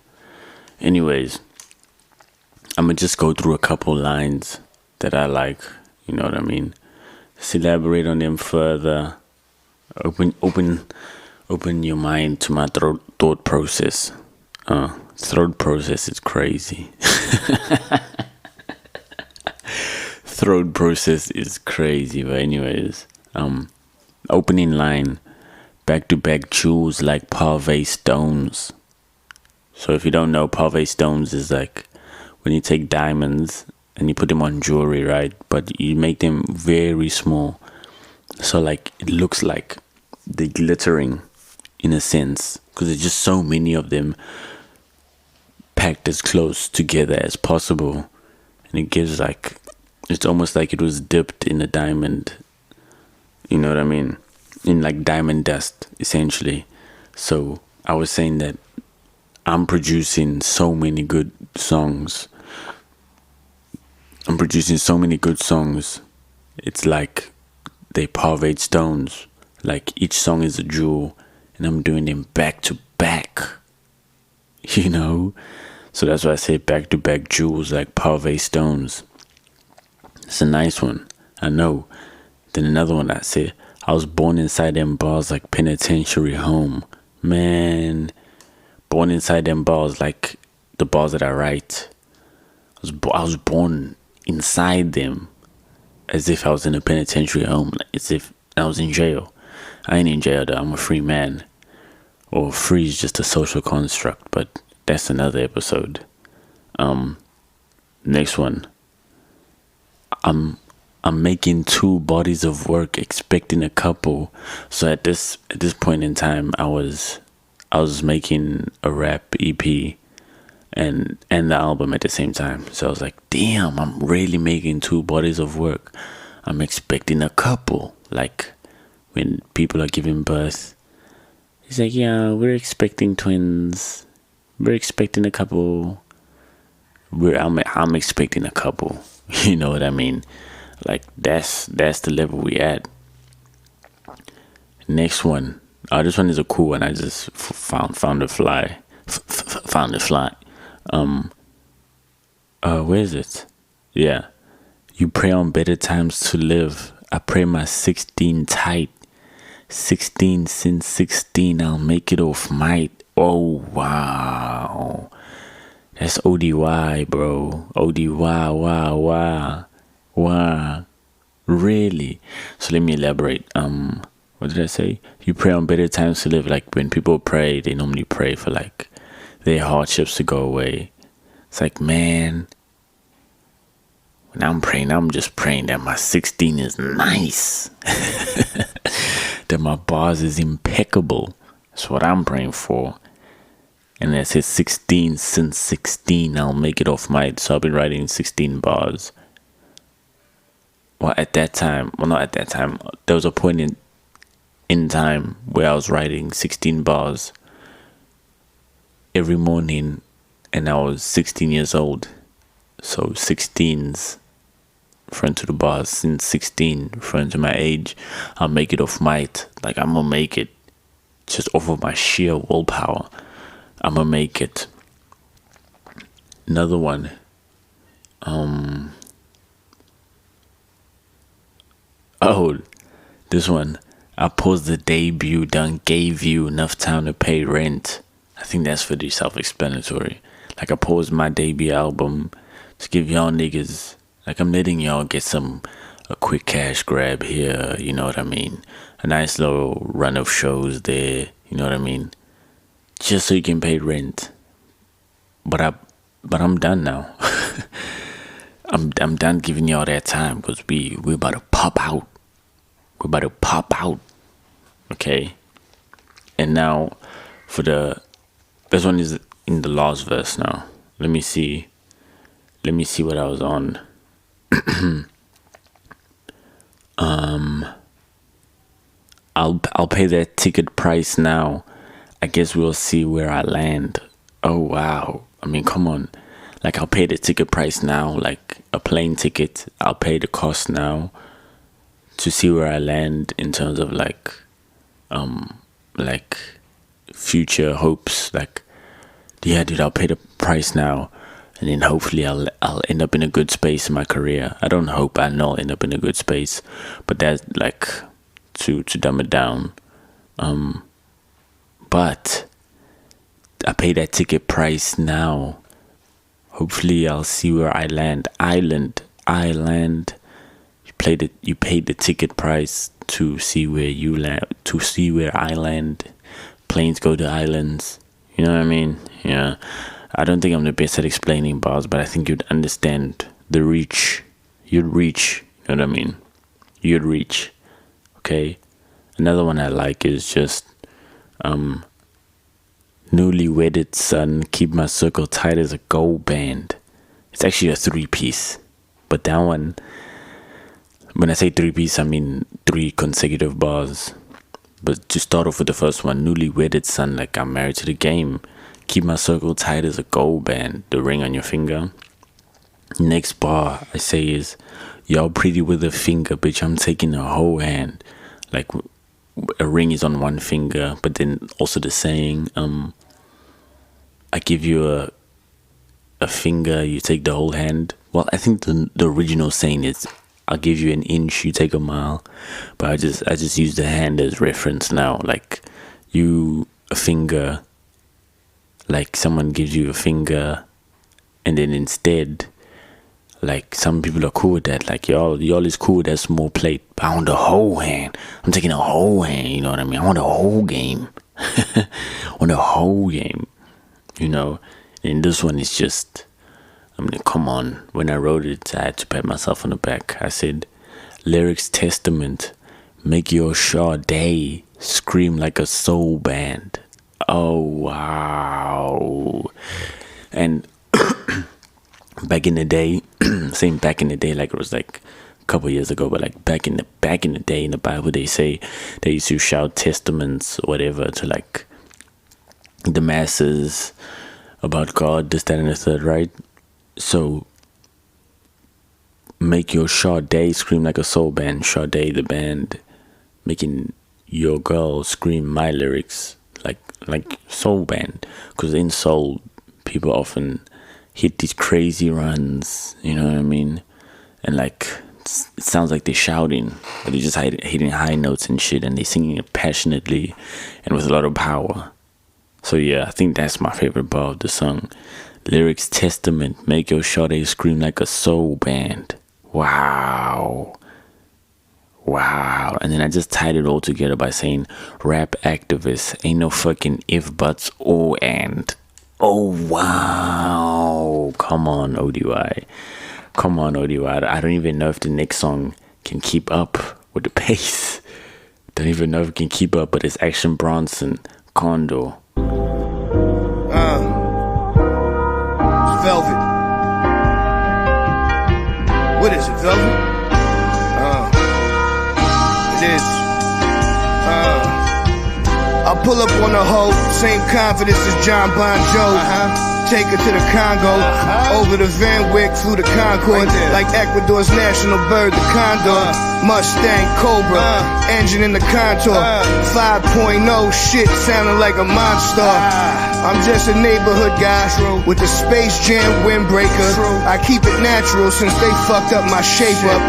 Anyways, I'm gonna just go through a couple lines that I like. You know what I mean? Just elaborate on them further. Open your mind to my thought process. Throat process is crazy. Throat process is crazy. But anyways, opening line, back-to-back jewels like pave stones. So if you don't know, pave stones is like when you take diamonds and you put them on jewelry, right? But you make them very small. So like it looks like they're glittering in a sense, because there's just so many of them packed as close together as possible, and it gives like, it's almost like it was dipped in a diamond, you know what I mean, in like diamond dust essentially. So I was saying that I'm producing so many good songs. It's like they paved stones, like each song is a jewel, and I'm doing them back to back, you know? So that's why I say back to back jewels like pave stones. It's a nice one, I know. Then another one I said, I was born inside them bars like penitentiary home. Man, born inside them bars like the bars that I write. I was born inside them as if I was in a penitentiary home, like as if I was in jail. I ain't in jail though, I'm a free man. Or free is just a social construct, but that's another episode. Next one. I'm making 2 bodies of work, expecting a couple. So at this point in time, I was making a rap EP and the album at the same time. So I was like, damn, I'm really making 2 bodies of work. I'm expecting a couple. Like when people are giving birth. He's like, yeah, we're expecting twins. We're expecting a couple. I'm expecting a couple. You know what I mean? Like that's the level we at. Next one. This one is a cool one. I just found it fly. Found it fly. Where is it? Yeah. You pray on better times to live. I pray my 16 tight. 16 since 16, I'll make it off might. Oh wow, that's ODY, bro. ODY, wow, really? So let me elaborate. What did I say? You pray on better times to live. Like when people pray, they normally pray for like their hardships to go away. It's like, man, when I'm praying, I'm just praying that my 16 is nice. That my bars is impeccable. That's what I'm praying for. And it says 16 since 16, I'll make it off might. So I've been writing 16 bars. Well, not at that time. There was a point in time where I was writing 16 bars every morning, and I was 16 years old. So 16's referring to the bars, since 16 referring to my age. I'll make it off might. Like I'm gonna make it just off of my sheer willpower. I'm gonna make it. Another one. This one. I paused the debut, done gave you enough time to pay rent. I think that's pretty self-explanatory. Like I paused my debut album to give y'all niggas, like I'm letting y'all get a quick cash grab here, you know what I mean? A nice little run of shows there, you know what I mean? Just so you can pay rent. But I'm done now. I'm done giving y'all that time because we're about to pop out. We're about to pop out. Okay? And now for this one is in the last verse now. Let me see what I was on. I'll pay that ticket price now. I guess we'll see where I land. Oh wow. I mean, come on. Like I'll pay the ticket price now, like a plane ticket. I'll pay the cost now to see where I land in terms of like future hopes. Like, yeah, dude, I'll pay the price now, and then hopefully I'll end up in a good space in my career. I don't hope, I know I'll end up in a good space, but that's like to dumb it down. But I pay that ticket price now. Hopefully I'll see where I land. Island. You paid the ticket price to see where you land, to see where I land. Planes go to islands. You know what I mean? Yeah. I don't think I'm the best at explaining bars, but I think you'd understand the reach. You'd reach. You know what I mean? You'd reach. Okay. Another one I like is just newly wedded son, keep my circle tight as a gold band. It's actually a 3-piece, but that one, when I say 3-piece, I mean 3 consecutive bars. But to start off with the first one, newly wedded son, like I'm married to the game, keep my circle tight as a gold band, the ring on your finger. Next bar I say is, y'all pretty with a finger, bitch, I'm taking a whole hand. Like a ring is on one finger, but then also the saying, I give you a finger, you take the whole hand. Well, I think the original saying is, I'll give you an inch, you take a mile. But I just use the hand as reference now. Like a finger, like someone gives you a finger, and then instead, like some people are cool with that. Like y'all is cool with that small plate. But I want the whole hand. I'm taking a whole hand, you know what I mean? I want a whole game. I want a whole game. You know, and this one is just, I mean, come on. When I wrote it, I had to pat myself on the back. I said, lyrics testament, make your Sade scream like a soul band. Oh, wow. And back in the day, saying back in the day, like it was like a couple years ago, but like back in the day in the Bible, they say they used to shout testaments or whatever to like the masses about God, this, that, and the third, right? So make your Sade scream like a soul band. Sade the band, making your girl scream my lyrics like soul band. Because in soul, people often hit these crazy runs, you know what I mean? And like it sounds like they're shouting, but they're just hitting high notes and shit, and they're singing it passionately and with a lot of power. So yeah, I think that's my favorite bar of the song. Lyrics testament, make your Sade scream like a soul band. Wow. And then I just tied it all together by saying, rap activists, ain't no fucking if, buts, or and. Oh wow. Come on, ODY. I don't even know if the next song can keep up with the pace. Don't even know if it can keep up, but it's Action Bronson, Condor. Velvet. What is it, Velvet? It is. I pull up on the hoe, same confidence as John Bon Jovi. Take her to the Congo, over the Van Wyck, through the Concorde, like Ecuador's national bird, the condor. Mustang, Cobra, engine in the contour. 5.0 shit, sounding like a monster. I'm just a neighborhood guy with the Space Jam windbreaker. I keep it natural since they fucked up my shape up.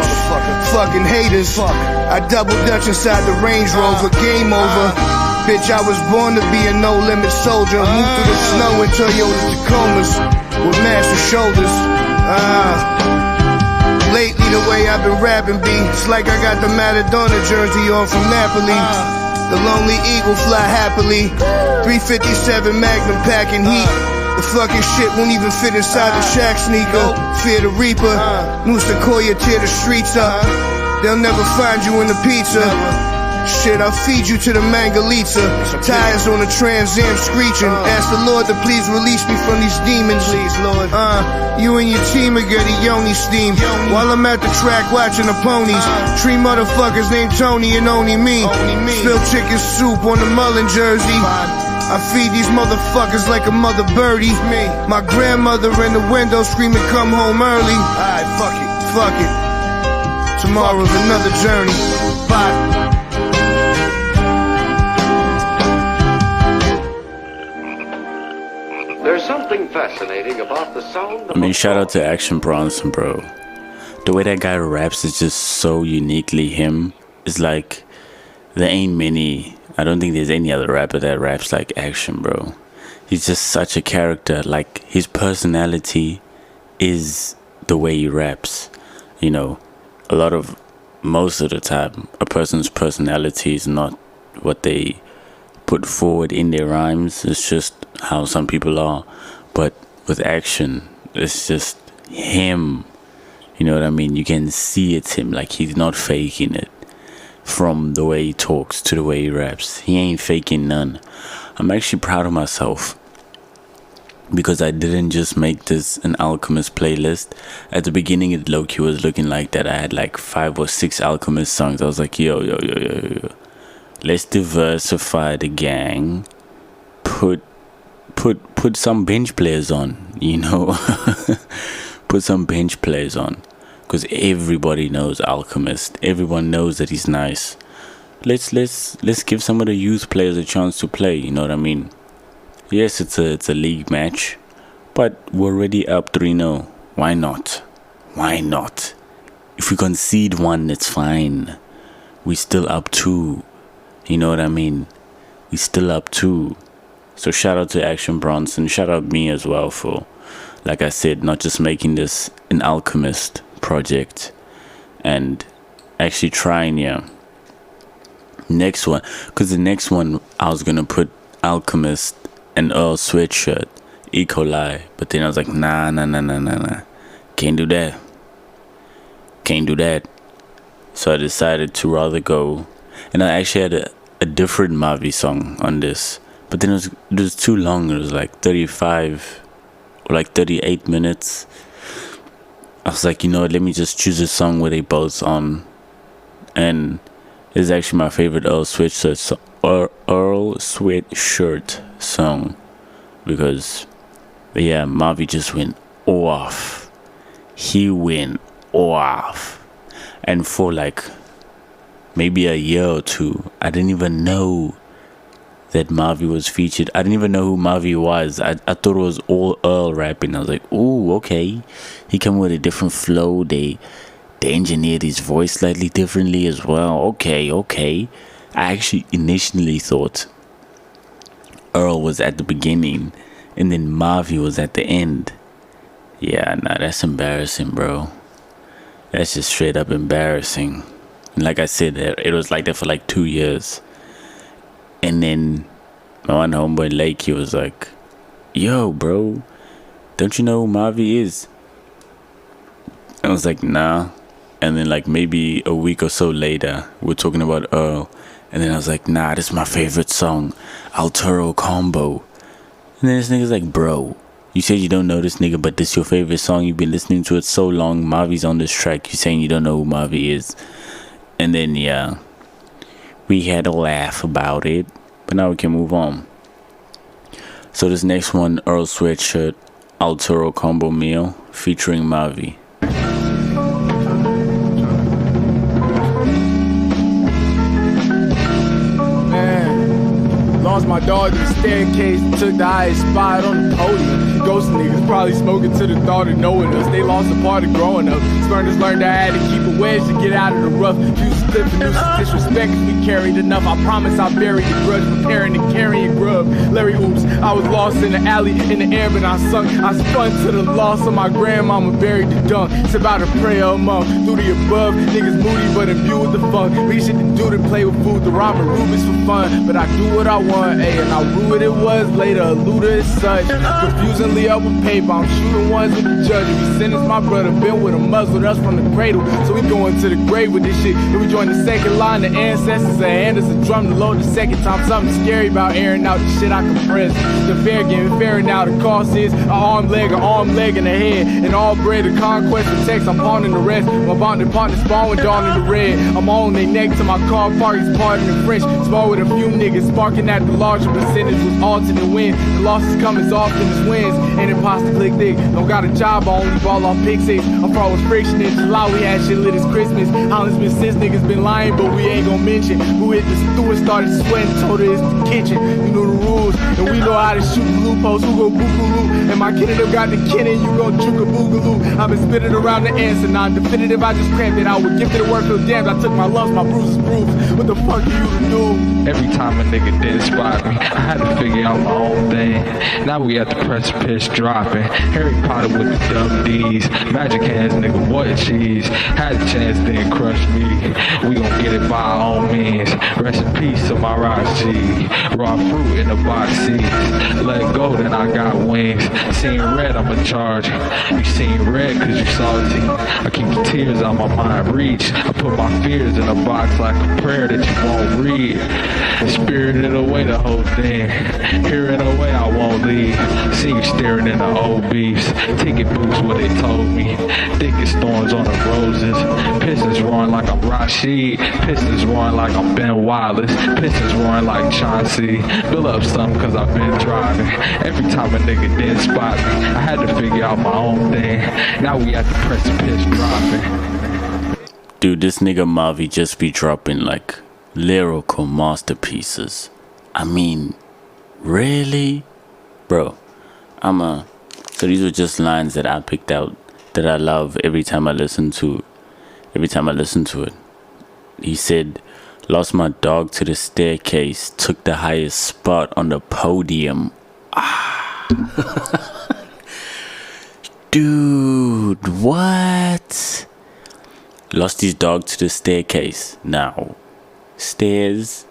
Fucking haters. I double dutch inside the Range Rover, game over. Bitch, I was born to be a no-limit soldier. Move through the snow in Toyota Tacomas with massive shoulders. Lately, the way I've been rapping be, it's like I got the Maradona jersey on from Napoli. The Lonely Eagle fly happily. 357 Magnum packing heat. The fucking shit won't even fit inside the Shaq sneaker. Fear the Reaper. New Sequoia tear the streets up. They'll never find you in the pizza. Shit, I'll feed you to the Mangalitsa. Tires on the Trans Am screeching. Ask the Lord to please release me from these demons. Please, Lord. You and your team will get a yoni steam. While I'm at the track watching the ponies. 3 motherfuckers named Tony and only me. Spill chicken soup on the Mullen jersey. I feed these motherfuckers like a mother birdie. My grandmother in the window screaming, come home early. Alright, fuck it. Tomorrow's another journey. Bye. There's something fascinating about the sound of I mean, shout out to Action Bronson, bro. The way that guy raps is just so uniquely him. It's like, there ain't many, I don't think there's any other rapper that raps like Action, bro. He's just such a character. Like, his personality is the way he raps. You know, most of the time, a person's personality is not what they put forward in their rhymes. It's just how some people are. But with Action, it's just him. You know what I mean? You can see it's him. Like, he's not faking it. From the way he talks to the way he raps, he ain't faking none. I'm actually proud of myself because I didn't just make this an Alchemist playlist. At the beginning, it low-key was looking like that. I had like 5 or 6 Alchemist songs. I was like, yo. Let's diversify the gang. Put some bench players on, you know. Put some bench players on. Because everybody knows Alchemist. Everyone knows that he's nice. Let's give some of the youth players a chance to play, you know what I mean? Yes, it's a league match. But we're already up 3-0. Why not? If we concede 1, it's fine. We still up 2. You know what I mean? We still up 2. So shout out to Action Bronson. Shout out me as well for, like I said, not just making this an Alchemist project and actually trying, next one, because the next one I was gonna put Alchemist and Earl Sweatshirt, E. coli, but then I was like, nah, can't do that. So I decided to rather go, and I actually had a different Mavi song on this, but then it was too long. It was like 35 or like 38 minutes. I was like, you know what, let me just choose a song where they both on. And it's actually my favorite Earl Sweatshirt song. Because, yeah, Mavi just went off. He went off. And for like maybe a year or 2, I didn't even know that Mavi was featured. I didn't even know who Mavi was. I thought it was all Earl rapping. I was like, ooh, okay. He came with a different flow. They engineered his voice slightly differently as well. Okay. I actually initially thought Earl was at the beginning and then Mavi was at the end. Yeah, nah, that's embarrassing, bro. That's just straight up embarrassing. And like I said, it was like that for like 2 years. And then my one homeboy Lake, he was like, yo, bro, don't you know who Mavi is? I was like, nah. And then like maybe a week or so later, we're talking about Earl. And then I was like, nah, this is my favorite song, Altero Combo. And then this nigga's like, bro, you said you don't know this nigga, but this your favorite song. You've been listening to it so long. Mavi's on this track. You saying you don't know who Mavi is. And then, yeah, we had a laugh about it. But now we can move on. So this next one, Earl Sweatshirt, Altoro Combo Meal, featuring Mavi. Lost my dog in the staircase, took the highest spot on the podium. Ghost niggas probably smoking to the thought of knowing us. They lost a part of growing up. Spurners learned I had to keep a wedge to get out of the rough. Fuse clip and nuisance disrespect cause we carried enough. I promise I buried the grudge, preparing and carrying grub. Larry oops, I was lost in the alley, in the air, but I sunk. I spun to the loss of my grandmama, buried the dunk. It's about a prayer among through the above. Niggas moody, but imbued with the funk. We shit to do to play with food, the rhyme Rubens for fun. But I do what I want, ayy, and I rue what it was later. A looter is such. Confusingly up with paper, I'm shooting ones with the judge. If he sentenced my brother, been with him, muzzled us from the cradle. So we going to the grave with this shit. Then we join the second line, the ancestors that hand us a drum to load the second time. Something scary about airing out the shit I compress. The fair game, fairer now, the cost is an arm, leg, and a head. And all bread, the conquest of text, I'm pawning the rest. My bonding partner spawn with dawn in the red. I'm on their neck to my car park, he's parting in French. Small with a few niggas, sparking at the larger percentage was alternate win. The losses come as often as wins. Ain't imposter click thick. Don't got a job, I only ball off pick six. I'm fraud with friction in July, we had shit lit as Christmas. Holland's been since niggas been lying, but we ain't gon' mention who hit the stew and started sweating, told her it's the kitchen. You know the rules, and we know how to shoot loopholes. Who go boo-boo-loo? And my kid them got the kinnin', you gon' juke a boogaloo. I've been spitting around the answer, non-definitive, I just cramped it. I would give to the word, feel damned. I took my loves, my bruises bruised. What the fuck are you to do? Every time a nigga did spot me, I had to figure out my own thing. Now we at the precipice dropping. Harry Potter with the dumb D's. Magic hands, nigga, what cheese. Had a chance, then crush me. We gon' get it by our own means. Rest in peace to my Raji. Raw fruit in the box seats. Let go, then I got wings. Seen red, I'ma charge. You seen red cause you salty. I keep the tears out my mind reach. I put my fears in a box like a prayer that you won't read. Spirited away the whole thing. Hearing away I won't leave. See you staring in the old beefs. Ticket boots what they told me. Thickest thorns on the roses. Pistons roaring like I'm Rashid. Pistons roaring like I'm Ben Wallace. Pistons roaring like Chauncey. Build up something cause I've been driving. Every time a nigga did spot me, I had to figure out my own thing. Now we at the precipice dropping. Dude, this nigga Mavi just be dropping like lyrical masterpieces. I mean, really? Bro, so these were just lines that I picked out that I love every time I listen to it. He said, lost my dog to the staircase, took the highest spot on the podium. Dude, what? Lost his dog to the staircase. Now, stairs,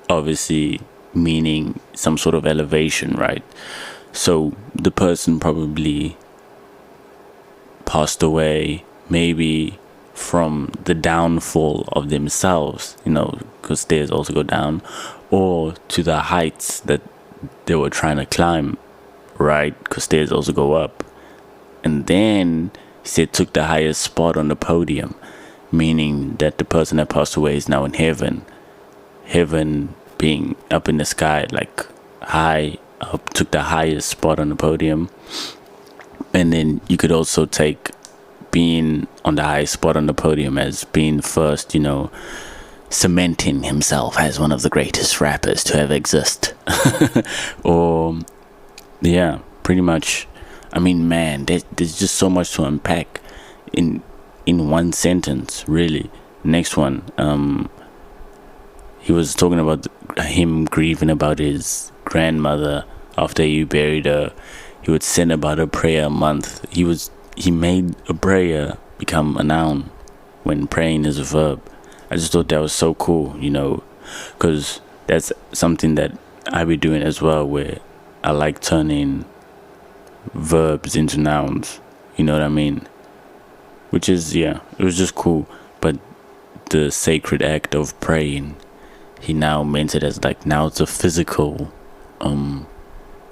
obviously meaning some sort of elevation, right? So the person probably passed away, maybe from the downfall of themselves, you know, because stairs also go down, or to the heights that they were trying to climb, right? Because stairs also go up. And then he said took the highest spot on the podium, meaning that the person that passed away is now in heaven. Heaven being up in the sky, like high up, took the highest spot on the podium. And then you could also take being on the highest spot on the podium as being first, you know, cementing himself as one of the greatest rappers to ever exist. Or yeah, pretty much. I mean, man, there's just so much to unpack in one sentence, really. Next one, he was talking about him grieving about his grandmother after he buried her. He would send about a prayer a month. He made a prayer become a noun when praying is a verb. I just thought that was so cool, you know, because that's something that I be doing as well, where I like turning verbs into nouns, you know what I mean? Which is, yeah, it was just cool. But the sacred act of praying, he now meant it as like, now it's a physical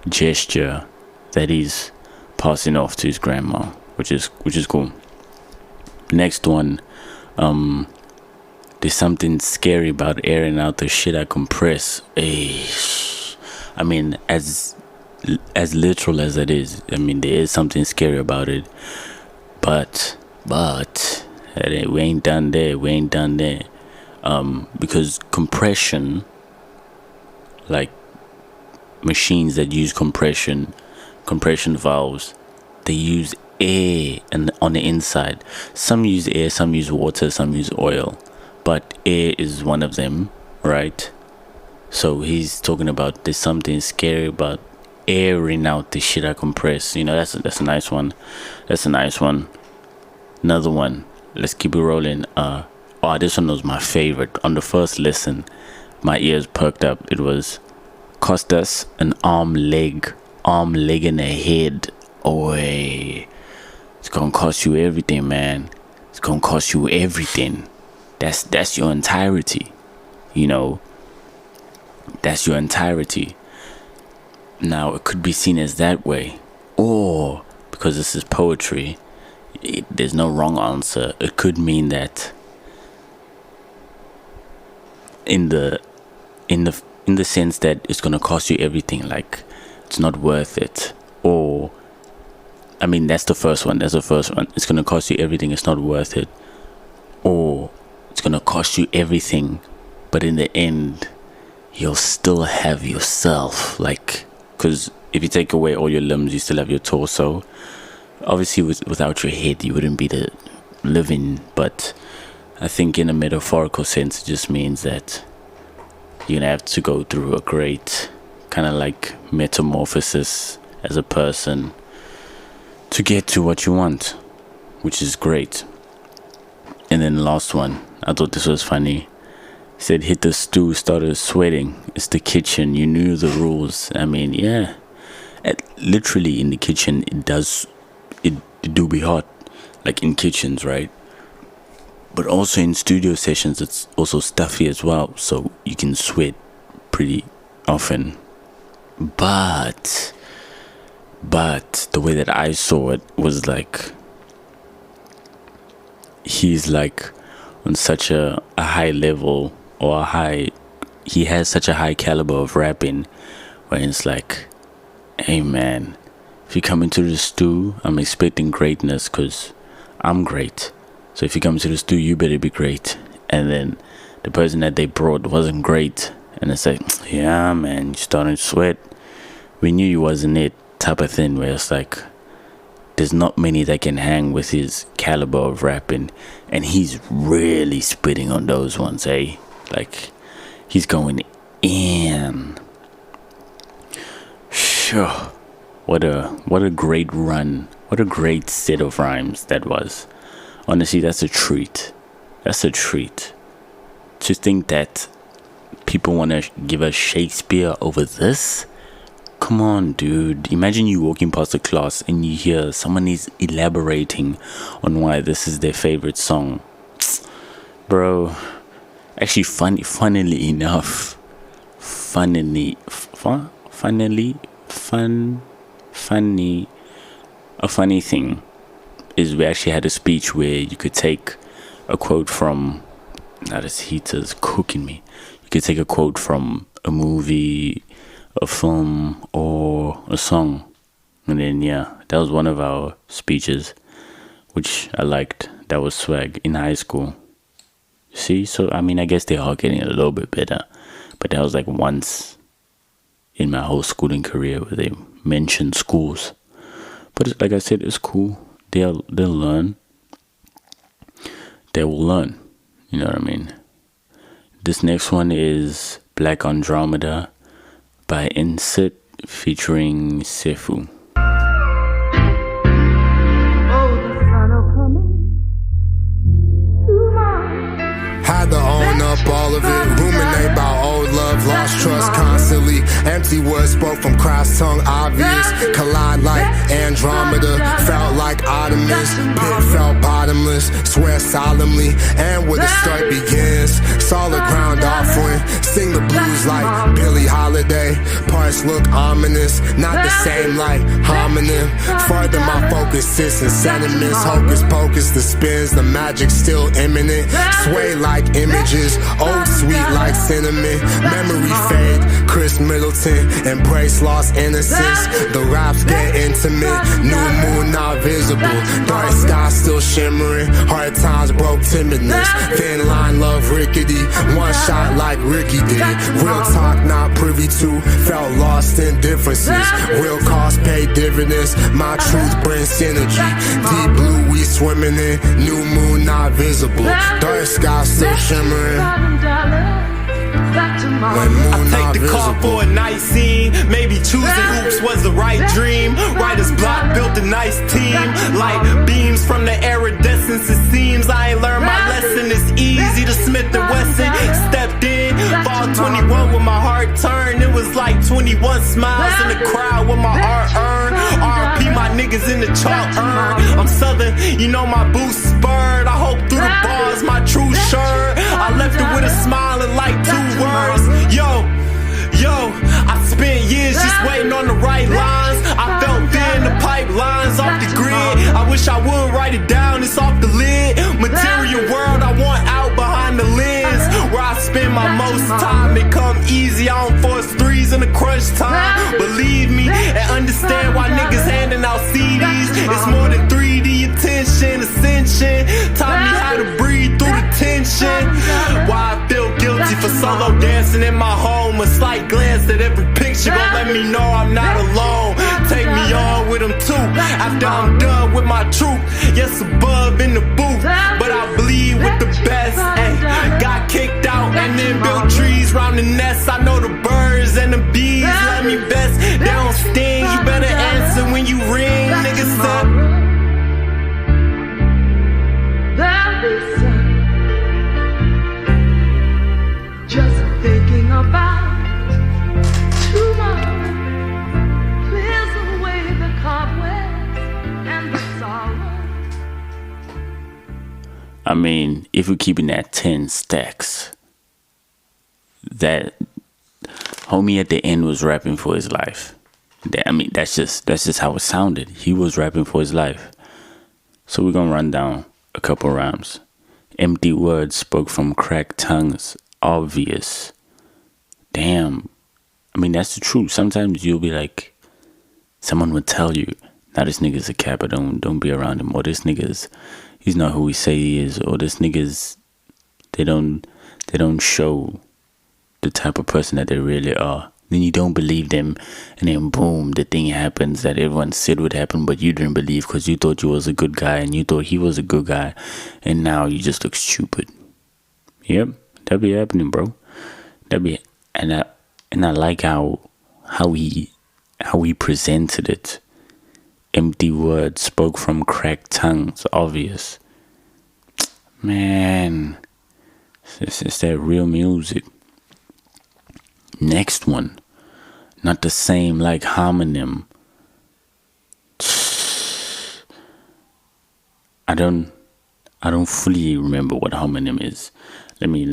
gesture that he's passing off to his grandma, which is cool. Next one, There's something scary about airing out the shit I compress. I mean, as literal as it is, I mean, there is something scary about it. But we ain't done there. Because compression, like machines that use compression valves, they use air and on the inside. Some use air, some use water, some use oil, but air is one of them, right? So he's talking about there's something scary about airing out the shit I compress. You know, that's a nice one. Another one, let's keep it rolling. This one was my favorite. On the first listen, my ears perked up. It was cost us an arm, leg and a head. It's gonna cost you everything, man. It's gonna cost you everything. That's your entirety. You know, that's your entirety. Now it could be seen as that way, or because this is poetry, there's no wrong answer. It could mean that in the sense that it's gonna cost you everything, like it's not worth it. Or I mean, that's the first one. It's gonna cost you everything, it's not worth it. Or it's gonna cost you everything, but in the end you'll still have yourself. Like, because if you take away all your limbs, you still have your torso. Obviously without your head you wouldn't be the living, but I think in a metaphorical sense it just means that you're gonna have to go through a great kind of like metamorphosis as a person to get to what you want, which is great. And then the last one, I thought this was funny. He said, hit the stew, started sweating. It's the kitchen, you knew the rules. I mean, yeah, literally in the kitchen it do be hot, like in kitchens, right? But also in studio sessions it's also stuffy as well, so you can sweat pretty often. But the way that I saw it was like he's like on such a high level, or he has such a high caliber of rapping, where it's like, hey man, if you come into the stew, I'm expecting greatness because I'm great. So if you come to the stew, you better be great. And then the person that they brought wasn't great, and it's like, yeah man, you starting to sweat. We knew you wasn't it, type of thing, where it's like there's not many that can hang with his caliber of rapping, and he's really spitting on those ones, eh? Like he's going in. Sure. What a great run. What a great set of rhymes that was. Honestly, that's a treat. To think that people want to give us Shakespeare over this? Come on, dude. Imagine you walking past a class and you hear someone is elaborating on why this is their favorite song. Bro, actually funnily enough, a funny thing is we actually had a speech where you could take a quote from, now this heater's cooking me. You could take a quote from a movie, a film, or a song. And then, yeah, that was one of our speeches, which I liked. That was swag in high school. See, so, I mean, I guess they are getting a little bit better. But that was like once in my whole schooling career where they mentioned schools. But like I said, it's cool. They'll learn. They will learn. You know what I mean? This next one is Black Andromeda by Insit featuring Sefu. Had to own up all of it. Ruminate about old love, lost trust constantly. Empty Empty words spoke from Christ's tongue, obvious. Collide like Andromeda, felt like Artemis. Pit felt bottomless, swear solemnly. And where the start begins, solid ground offering. Sing the blues like Billie Holiday. Parts look ominous, not the same like homonym. Further my focus sits in sentiments. Hocus pocus, the spins, the magic still imminent. Sway like images, old sweet like cinnamon. Memory fade, Chris Middleton. Embrace lost innocence. The raps get intimate. New moon not visible. Dark sky still shimmering. Hard times broke timidness. Thin line love rickety. One shot like Ricky did. Real talk not privy to. Felt lost in differences. Real cost pay dividends. My truth brings synergy. Deep blue we swimming in. New moon not visible. Dark sky still shimmering. I take the call for a nice scene. Maybe choosing hoops was the right dream. Writer's block built a nice team. Like beams from the iridescence. It seems I ain't learned my lesson. It's easy to Smith & Wesson. Stepped in, fall 21 with my heart turned. It was like 21 smiles in the crowd with my art earned. RP my niggas in the chalk urn. I'm southern, you know my boots spurred. I hope through the bars my true shirt. I left it with a smile and like 2 words. Yo, I spent years just waiting on the right lines. I felt fear in the pipelines off the grid. I wish I would write it down, it's off the lid. Material world, I want out behind the lens. Where I spend my most time, it come easy. I don't force threes in the crunch time. Believe me and understand why niggas handing out CDs. It's more than 3D attention, ascension. Taught me how to breathe through the tension. Why I feel guilty for solo dancing in my home. A slight glance at every picture gon' let me know I'm not alone. Take me on with them too. After I'm done with my truth. Yes, above in the booth, but I bleed with the best. Ay, got kicked out and then built trees round the nest. I know the birds and the bees let me best. They don't sting, you better answer when you ring. Niggas said just thinking about tomorrow clears away the cobwebs and the sorrow. I mean, if we're keeping that 10 stacks, that homie at the end was rapping for his life. I mean, that's just how it sounded. He was rapping for his life. So we're gonna run down a couple rhymes. Empty words spoke from cracked tongues. Obvious. Damn. I mean, that's the truth. Sometimes you'll be like, someone would tell you, now this nigga's a capper, don't be around him. Or this nigga's, he's not who he say he is. Or this nigga's, they don't show the type of person that they really are. Then you don't believe them, and then boom, the thing happens that everyone said would happen, but you didn't believe because you thought you was a good guy and you thought he was a good guy, and now you just look stupid. Yep, that be happening, bro. That be, and I like how he presented it. Empty words spoke from cracked tongues. Obvious, man. It's that real music. Next one, not the same like homonym. I don't fully remember what homonym is. Let me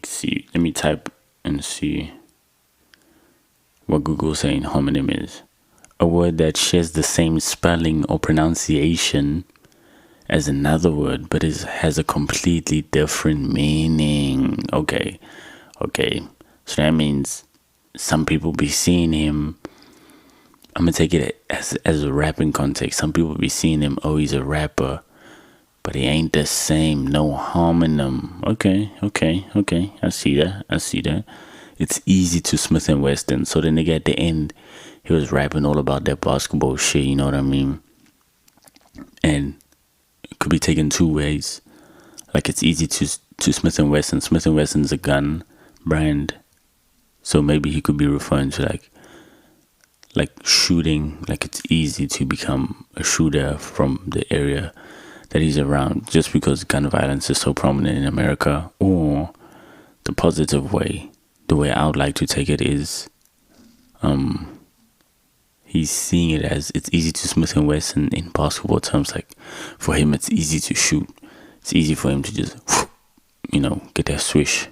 see. Let me type and see what Google's saying homonym is. A word that shares the same spelling or pronunciation as another word, but has a completely different meaning. Okay. So that means some people be seeing him. I'm gonna take it as a rapping context. Some people be seeing him, oh, he's a rapper, but he ain't the same. No homonym. Okay. I see that. It's easy to Smith & Wesson. So the nigga at the end, he was rapping all about that basketball shit. You know what I mean? And it could be taken two ways. Like it's easy to Smith & Wesson. Smith & Wesson's a gun brand. So maybe he could be referring to like shooting, like it's easy to become a shooter from the area that he's around just because gun violence is so prominent in America. Or the positive way, the way I would like to take it is he's seeing it as it's easy to Smith and Wesson in basketball terms. Like for him, it's easy to shoot. It's easy for him to just, get that swish,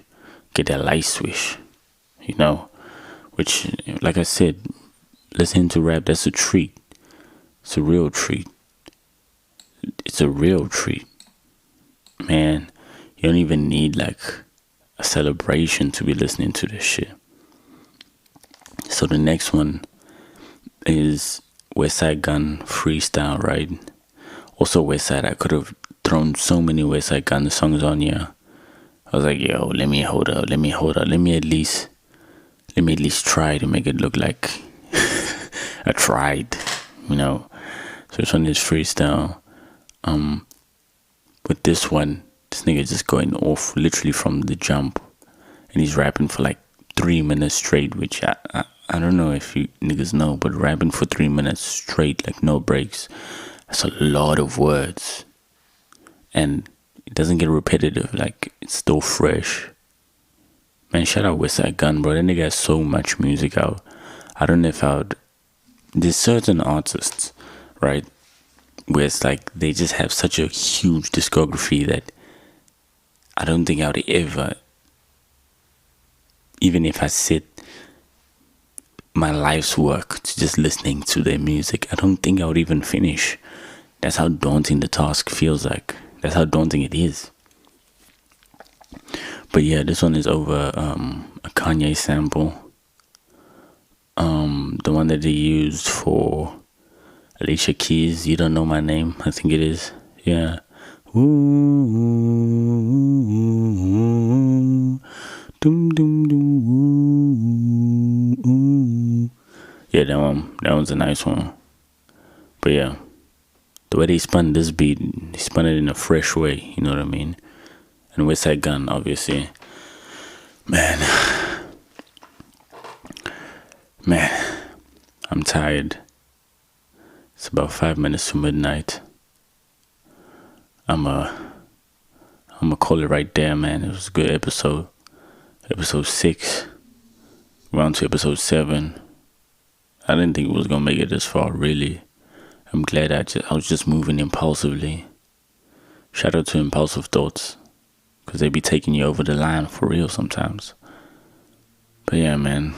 get that light swish, which, like I said, listening to rap, that's a treat. It's a real treat. It's a real treat. Man, you don't even need like a celebration to be listening to this shit. So the next one is Westside Gunn Freestyle, right? Also Westside, I could have thrown so many Westside Gunn songs on here. I was like, yo, let me hold up. Let me at least try to make it look like I tried, So this one is freestyle. With this one, this nigga just going off literally from the jump, and he's rapping for like 3 minutes straight, which I don't know if you niggas know, but rapping for 3 minutes straight, like no breaks, that's a lot of words. And it doesn't get repetitive, like it's still fresh. Man, shout out Westside Gunn, bro. That nigga has so much music out. I don't know if there's certain artists, right, where it's like they just have such a huge discography that I don't think I would ever, even if I sit my life's work to just listening to their music, I don't think I would even finish. That's how daunting the task feels like. That's how daunting it is. But yeah, this one is over a Kanye sample. The one that they used for Alicia Keys, You Don't Know My Name, I think it is. Yeah. Ooh, dum dum dum. Yeah, that one's a nice one. But yeah, the way they spun this beat, they spun it in a fresh way, you know what I mean? And Westside Gunn, obviously. Man, I'm tired. It's about 5 minutes to midnight. I'ma call it right there, man. It was a good episode. Episode 6. We're on to episode 7. I didn't think it was gonna make it this far, really. I'm glad I was just moving impulsively. Shout out to Impulsive Thoughts, because they be taking you over the line for real sometimes. But yeah, man.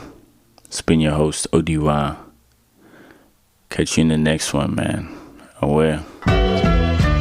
It's been your host, ODY. Catch you in the next one, man. Aware.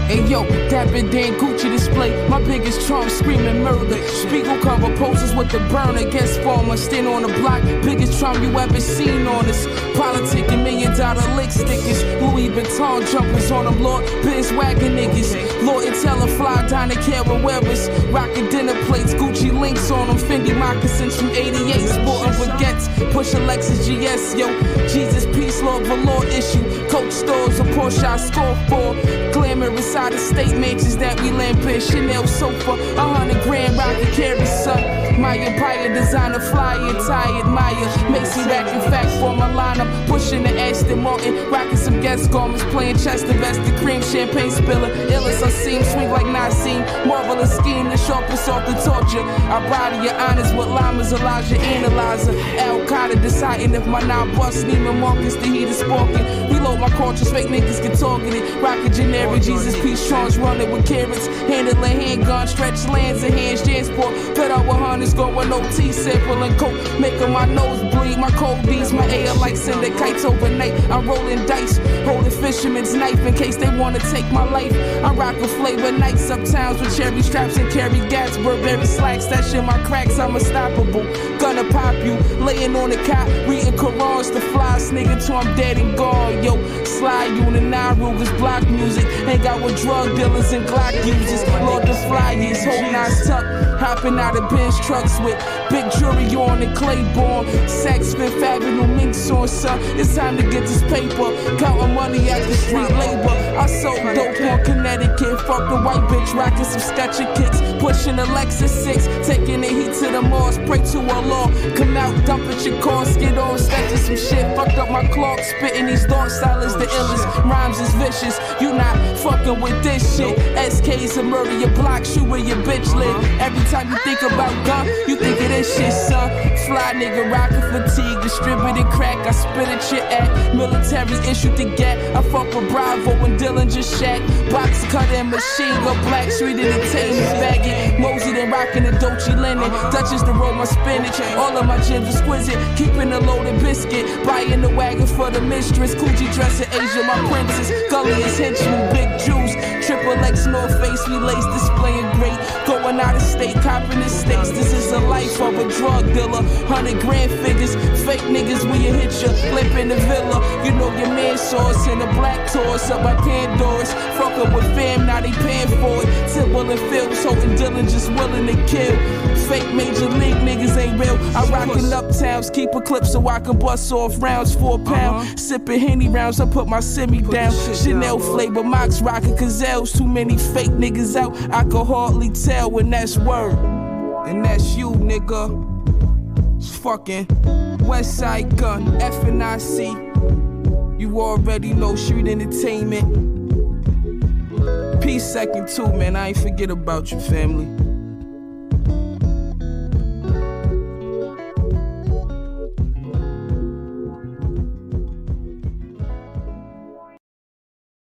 Hey yo, Dapper Dan Gucci display. My biggest charm screaming murder. Spiegel cover posters with the burn against farmer. Stand on the block, biggest charm you ever seen on us. Politicking $1 million lick stickers. Louis Vuitton jumpers on them, Lord Biz wagon niggas. Lord and Teller fly down the Kara wearers. Rockin' dinner plates, Gucci links on them. Fendi moccasins from 88, sporting baguettes. Push a Lexus GS, yo. Jesus peace, Lord velour issue. Coach stores, a Porsche I score for. Glamorous out of state mansions that we lambish. Chanel sofa, 100 grand rocket carry son. My empire designer flyer, tired Maya. Macy racking fact for my lineup. Pushing the Aston Martin, rocking some guest garments. Playing Chester vested cream, champagne spiller. Illest I seem, swing like Nassim. Marvelous scheme, the sharpest off the torture. I ride your honors with llamas, Elijah analyzer. Al Qaeda deciding if my non-bust Neiman Marcus, the heat is sparking. Reload my cultures, fake niggas get targeted. Rockin' generic, Jesus peace charge, running with carrots. Handling handgun, stretch lands and hands transport. Put out with hunters, going OT, sampling coke. Making my nose bleed, my cold beats, my air like sending kites overnight. I'm rolling dice, holding fisherman's knife in case they wanna take my life. I rock a flavor nights uptowns with cherry straps and carry gats, Burberry slacks, that shit my cracks, I'm unstoppable. Gonna pop you, laying on the cot, reading Qurans, the flies, nigga, till I'm dead and gone, yo. Sly unit, 9 Rugers, block music, hang out with drug dealers and Glock users. Lord the flyers, whole nice tuck, hopping out of Benz trucks with big jury on and Claiborne. Saks, Fifth Avenue, minks on, son. It's time to get this paper. Counting money at the street labor. I sold dope on Connecticut. Fuck the white bitch, rocking some Sketcher kicks. Pushing a Lexus 6, taking the heat to the Mars. Pray to Allah, come out, dump at your car, skid on, sketching some shit. Fucked up my clock, spitting these dark stylists, the illest. Rhymes is vicious. You not fucking with this shit. SK's a murder your block, shoot where your bitch live. Every time you think about gun, you think of this shit, son. Fly nigga, rockin' fatigue, distribute distributed crack, I spit at your act. Military issued the gap. I fuck with Bravo and Dillinger Shack. Box cutter and machine gun black. Street entertainment bagging. Mosey then rocking the Dolce linen. Duchess to roll my spinach. All of my gins exquisite. Keeping a loaded biscuit. Buying the wagon for the mistress. Coochie dresser Asia, my princess. Gully is henchman, big juice. Triple X North Face, we lace displaying great. Going out of state, copping the states. This is a life of a drug dealer. 100 grand figures, fake niggas when you hit ya. Flip in the villa, you know your man saw us in the black tours up by Pandora's. Fuck up with fam, now they paying for it. Simple and Phil's holding Dylan just willing to kill. Fake major league niggas ain't real. I rockin' uptowns, keep a clip so I can bust off rounds for a pound. Sippin' Henny rounds, I put my semi down. Chanel flavor, Mox rockin' Gazelles. Too many fake niggas out, I can hardly tell when that's word. And that's you, nigga. It's fucking Westside Gun, FNIC. You already know Street Entertainment. Peace second too, man. I ain't forget about you, family.